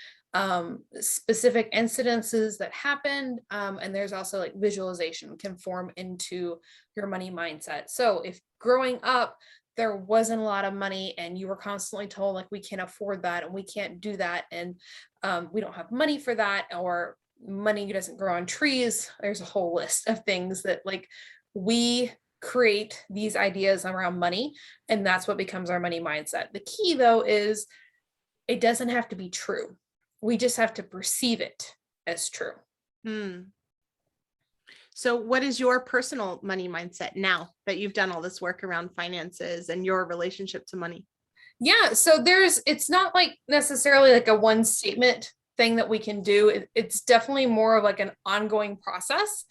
specific incidences that happened, and there's also like visualization can form into your money mindset. So if growing up there wasn't a lot of money and you were constantly told like we can't afford that and we can't do that, and we don't have money for that, or money doesn't grow on trees, there's a whole list of things that like we create these ideas around money, and that's what becomes our money mindset. The key though is it doesn't have to be true. We just have to perceive it as true. So what is your personal money mindset now that you've done all this work around finances and your relationship to money? Yeah, so it's not like necessarily like a one statement thing that we can do. It's definitely more of like an ongoing process.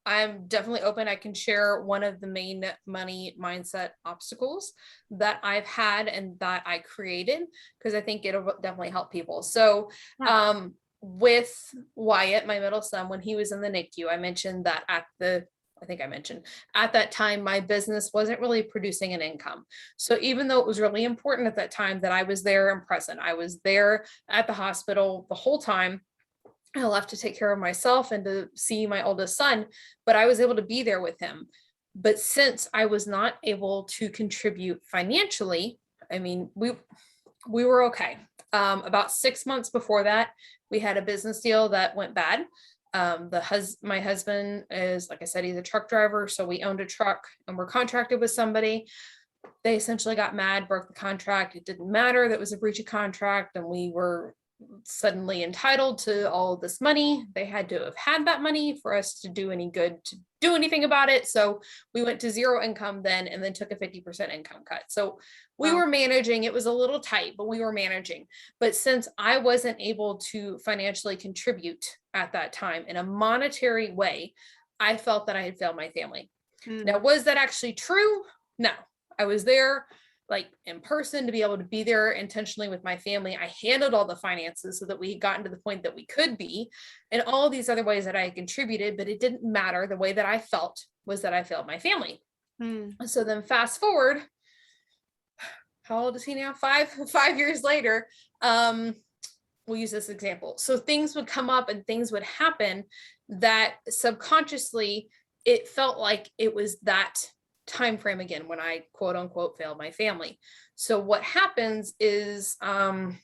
I'm definitely open. I can share one of the main money mindset obstacles that I've had and that I created, because I think it'll definitely help people. So, with Wyatt, my middle son, when he was in the NICU, I mentioned that at that time, my business wasn't really producing an income. So even though it was really important at that time that I was there and present, I was there at the hospital the whole time. I left to take care of myself and to see my oldest son, but I was able to be there with him. But since I was not able to contribute financially, I mean, we were okay. About 6 months before that, we had a business deal that went bad. My husband is, like I said, he's a truck driver. So we owned a truck and we're contracted with somebody. They essentially got mad, broke the contract. It didn't matter. That was a breach of contract, and we were suddenly entitled to all of this money. They had to have had that money for us to do any good to do anything about it. So we went to zero income then, and then took a 50% income cut. So we were managing. It was a little tight, but we were managing. But since I wasn't able to financially contribute at that time in a monetary way, I felt that I had failed my family. Now, was that actually true? No. I was there like in person to be able to be there intentionally with my family. I handled all the finances so that we had gotten to the point that we could be, and all these other ways that I had contributed, but it didn't matter. The way that I felt was that I failed my family. So then fast forward, how old is he now? 5 years later. We'll use this example. So things would come up and things would happen that subconsciously it felt like it was that time frame again when I quote unquote failed my family. So what happens is, for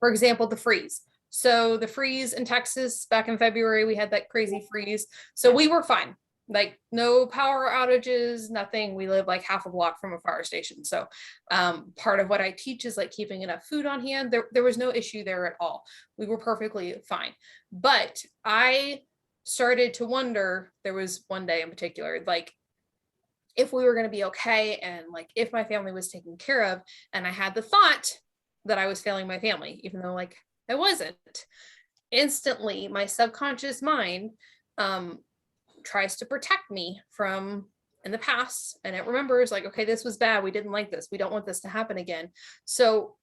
example, the freeze. So the freeze in Texas back in February, we had that crazy freeze. So we were fine, like no power outages, nothing. We live like half a block from a fire station. So part of what I teach is like keeping enough food on hand. There was no issue there at all. We were perfectly fine. But I started to wonder, there was one day in particular, like if we were going to be okay, and like if my family was taken care of. And I had the thought that I was failing my family, even though like I wasn't. Instantly, my subconscious mind tries to protect me from in the past, and it remembers like, okay, this was bad, we didn't like this, we don't want this to happen again. So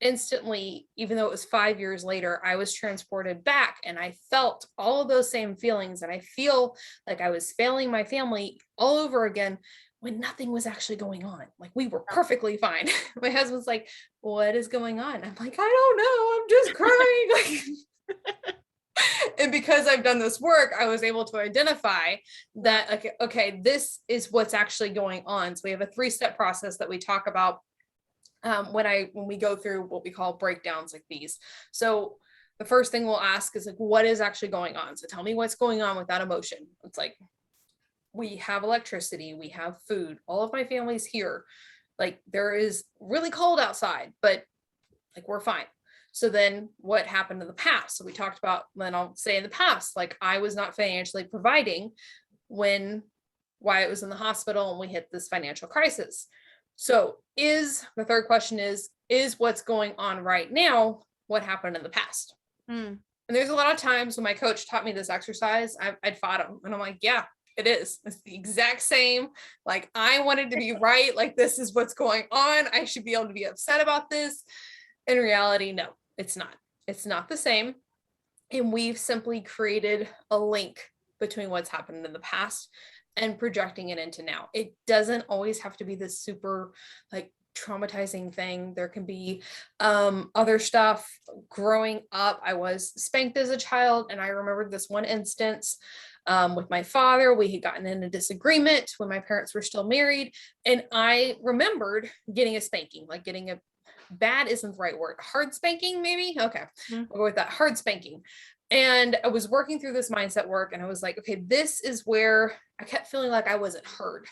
instantly, even though it was 5 years later, I was transported back, and I felt all of those same feelings, and I feel like I was failing my family all over again when nothing was actually going on. Like we were perfectly fine. My husband's like, what is going on? I'm like, I don't know, I'm just crying. Like, and because I've done this work, I was able to identify that, okay, this is what's actually going on. So we have a 3-step process that we talk about when we go through what we call breakdowns like these. So the first thing we'll ask is like, what is actually going on? So tell me what's going on with that emotion. It's like, we have electricity, we have food, all of my family's here. Like there is really cold outside, but like we're fine. So then what happened in the past? So we talked about, then I'll say in the past, like I was not financially providing when Wyatt was in the hospital and we hit this financial crisis. So the third question is what's going on right now what happened in the past? And there's a lot of times when my coach taught me this exercise, I'd fought him, and I'm like, yeah, it is. It's the exact same. Like I wanted to be right. Like this is what's going on. I should be able to be upset about this. In reality, no, it's not. It's not the same. And we've simply created a link between what's happened in the past and projecting it into now. It doesn't always have to be this super like traumatizing thing. There can be other stuff. Growing up, I was spanked as a child, and I remembered this one instance with my father. We had gotten in a disagreement when my parents were still married, and I remembered getting a spanking, like getting a bad isn't the right word, hard spanking maybe. Okay, we'll go with that, hard spanking. And I was working through this mindset work, and I was like, okay, this is where I kept feeling like I wasn't heard.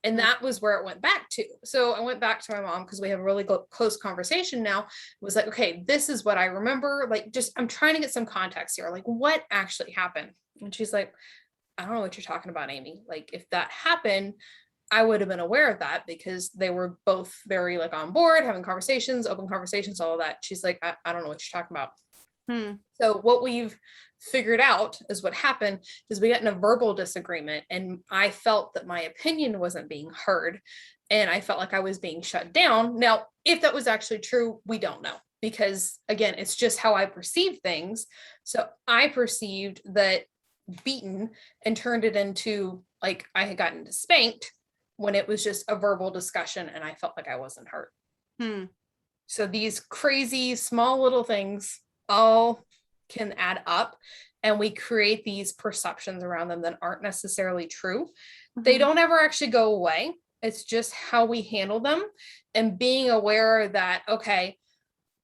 And that was where it went back to. So I went back to my mom because we have a really close conversation now. It was like, okay, this is what I remember. Like, just, I'm trying to get some context here. Like, what actually happened? And she's like, I don't know what you're talking about, Aimee. Like, if that happened, I would have been aware of that because they were both very like on board, having conversations, open conversations, all of that. She's like, I don't know what you're talking about. So what we've figured out is what happened is we got in a verbal disagreement, and I felt that my opinion wasn't being heard, and I felt like I was being shut down. Now, if that was actually true, we don't know, because again, it's just how I perceive things. So I perceived that beaten and turned it into like I had gotten spanked when it was just a verbal discussion, and I felt like I wasn't heard. So these crazy small little things all can add up, and we create these perceptions around them that aren't necessarily true. They don't ever actually go away. It's just how we handle them, and being aware that, okay,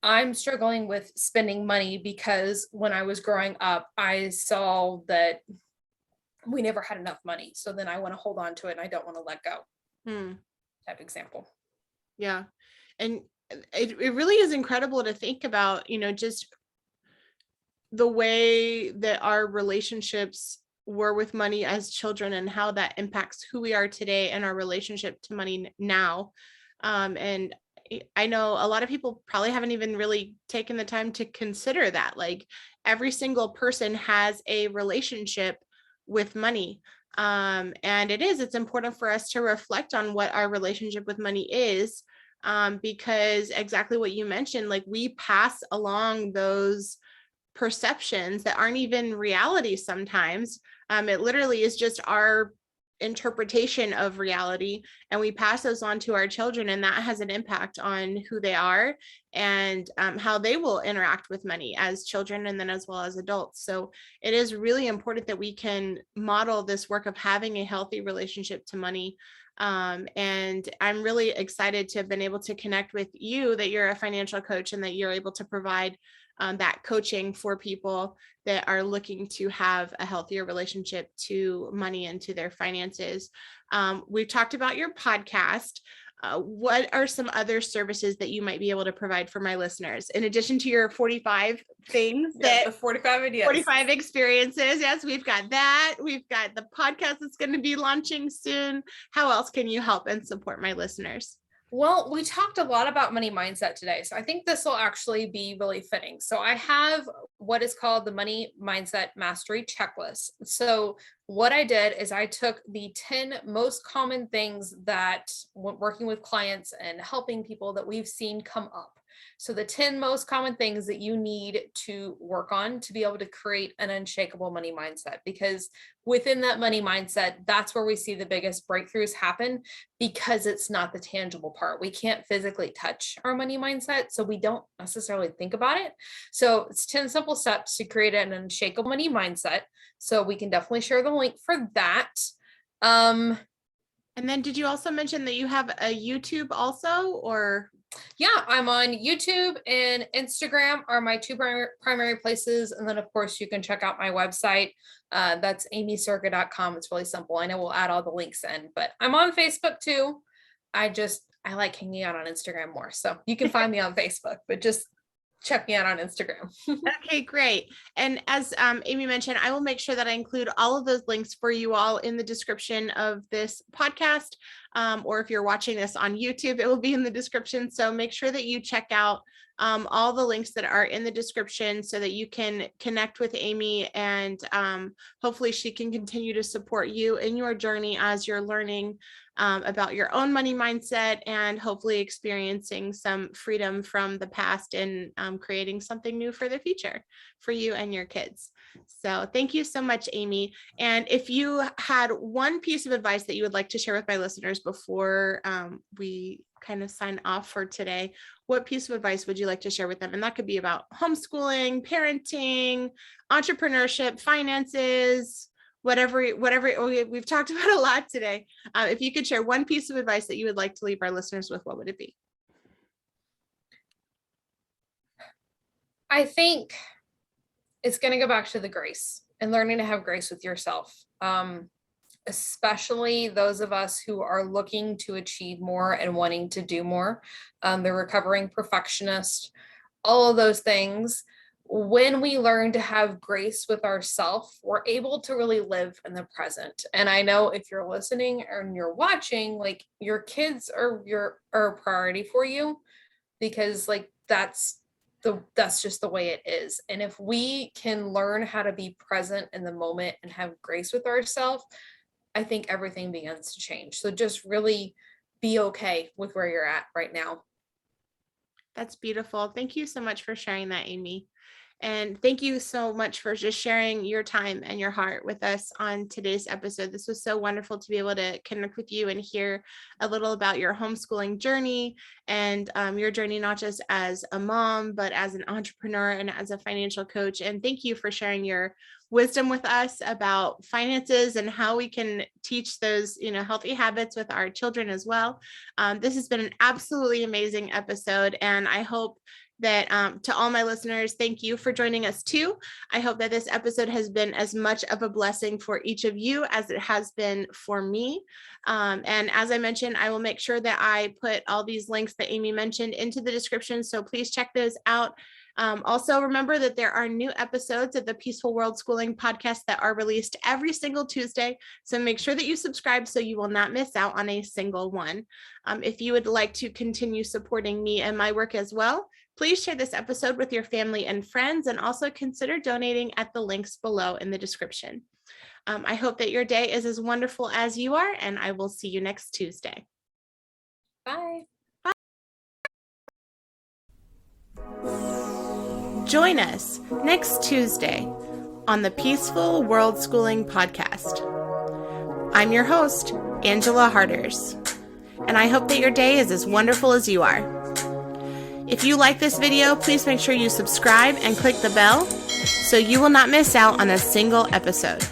I'm struggling with spending money because when I was growing up, I saw that we never had enough money. So then I want to hold on to it, and I don't want to let go. Type example. Yeah. And it really is incredible to think about, just the way that our relationships were with money as children and how that impacts who we are today and our relationship to money now. And I know a lot of people probably haven't even really taken the time to consider that. Like every single person has a relationship with money. And it's important for us to reflect on what our relationship with money is, because exactly what you mentioned, like we pass along those perceptions that aren't even reality sometimes. It literally is just our interpretation of reality, and we pass those on to our children, and that has an impact on who they are and how they will interact with money as children and then as well as adults. So it is really important that we can model this work of having a healthy relationship to money. And I'm really excited to have been able to connect with you, that you're a financial coach and that you're able to provide that coaching for people that are looking to have a healthier relationship to money and to their finances. We've talked about your podcast. What are some other services that you might be able to provide for my listeners in addition to your 45 things the 45 ideas, 45 experiences? Yes, we've got that. We've got the podcast that's going to be launching soon. How else can you help and support my listeners? Well, we talked a lot about money mindset today, so I think this will actually be really fitting. So I have what is called the Money Mindset Mastery Checklist. So what I did is I took the 10 most common things that, when working with clients and helping people, that we've seen come up. So the 10 most common things that you need to work on to be able to create an unshakable money mindset, because within that money mindset, that's where we see the biggest breakthroughs happen, because it's not the tangible part. We can't physically touch our money mindset, so we don't necessarily think about it. So it's 10 simple steps to create an unshakable money mindset. So we can definitely share the link for that. And then did you also mention that you have a YouTube also, or? Yeah, I'm on YouTube and Instagram are my two primary places. And then of course you can check out my website. That's aimeecerka.com. It's really simple. I know we'll add all the links in, but I'm on Facebook too. I like hanging out on Instagram more. So you can find me on Facebook, but just check me out on Instagram. Okay, great. And as Aimee mentioned, I will make sure that I include all of those links for you all in the description of this podcast. Or if you're watching this on YouTube, it will be in the description. So make sure that you check out all the links that are in the description so that you can connect with Aimee, and hopefully she can continue to support you in your journey as you're learning about your own money mindset and hopefully experiencing some freedom from the past and creating something new for the future for you and your kids. So thank you so much, Aimee. And if you had one piece of advice that you would like to share with my listeners before we kind of sign off for today, what piece of advice would you like to share with them? And that could be about homeschooling, parenting, entrepreneurship, finances, whatever we've talked about a lot today. If you could share one piece of advice that you would like to leave our listeners with, what would it be? I think it's going to go back to the grace and learning to have grace with yourself. Especially those of us who are looking to achieve more and wanting to do more, the recovering perfectionist, all of those things. When we learn to have grace with ourselves, we're able to really live in the present. And I know if you're listening and you're watching, like, your kids are a priority for you, because like that's just the way it is. And if we can learn how to be present in the moment and have grace with ourselves, I think everything begins to change. So just really be okay with where you're at right now. That's beautiful. Thank you so much for sharing that, Aimee. And thank you so much for just sharing your time and your heart with us on today's episode. This was so wonderful to be able to connect with you and hear a little about your homeschooling journey and your journey, not just as a mom, but as an entrepreneur and as a financial coach. And thank you for sharing your wisdom with us about finances and how we can teach those, healthy habits with our children as well. This has been an absolutely amazing episode, and I hope that to all my listeners, thank you for joining us too. I hope that this episode has been as much of a blessing for each of you as it has been for me. And as I mentioned, I will make sure that I put all these links that Aimee mentioned into the description. So please check those out. Also, remember that there are new episodes of the Peaceful Worldschooling podcast that are released every single Tuesday. So make sure that you subscribe so you will not miss out on a single one. If you would like to continue supporting me and my work as well, please share this episode with your family and friends, and also consider donating at the links below in the description. I hope that your day is as wonderful as you are, and I will see you next Tuesday. Bye. Join us next Tuesday on the Peaceful Worldschooling podcast. I'm your host, Angela Harders, and I hope that your day is as wonderful as you are. If you like this video, please make sure you subscribe and click the bell so you will not miss out on a single episode.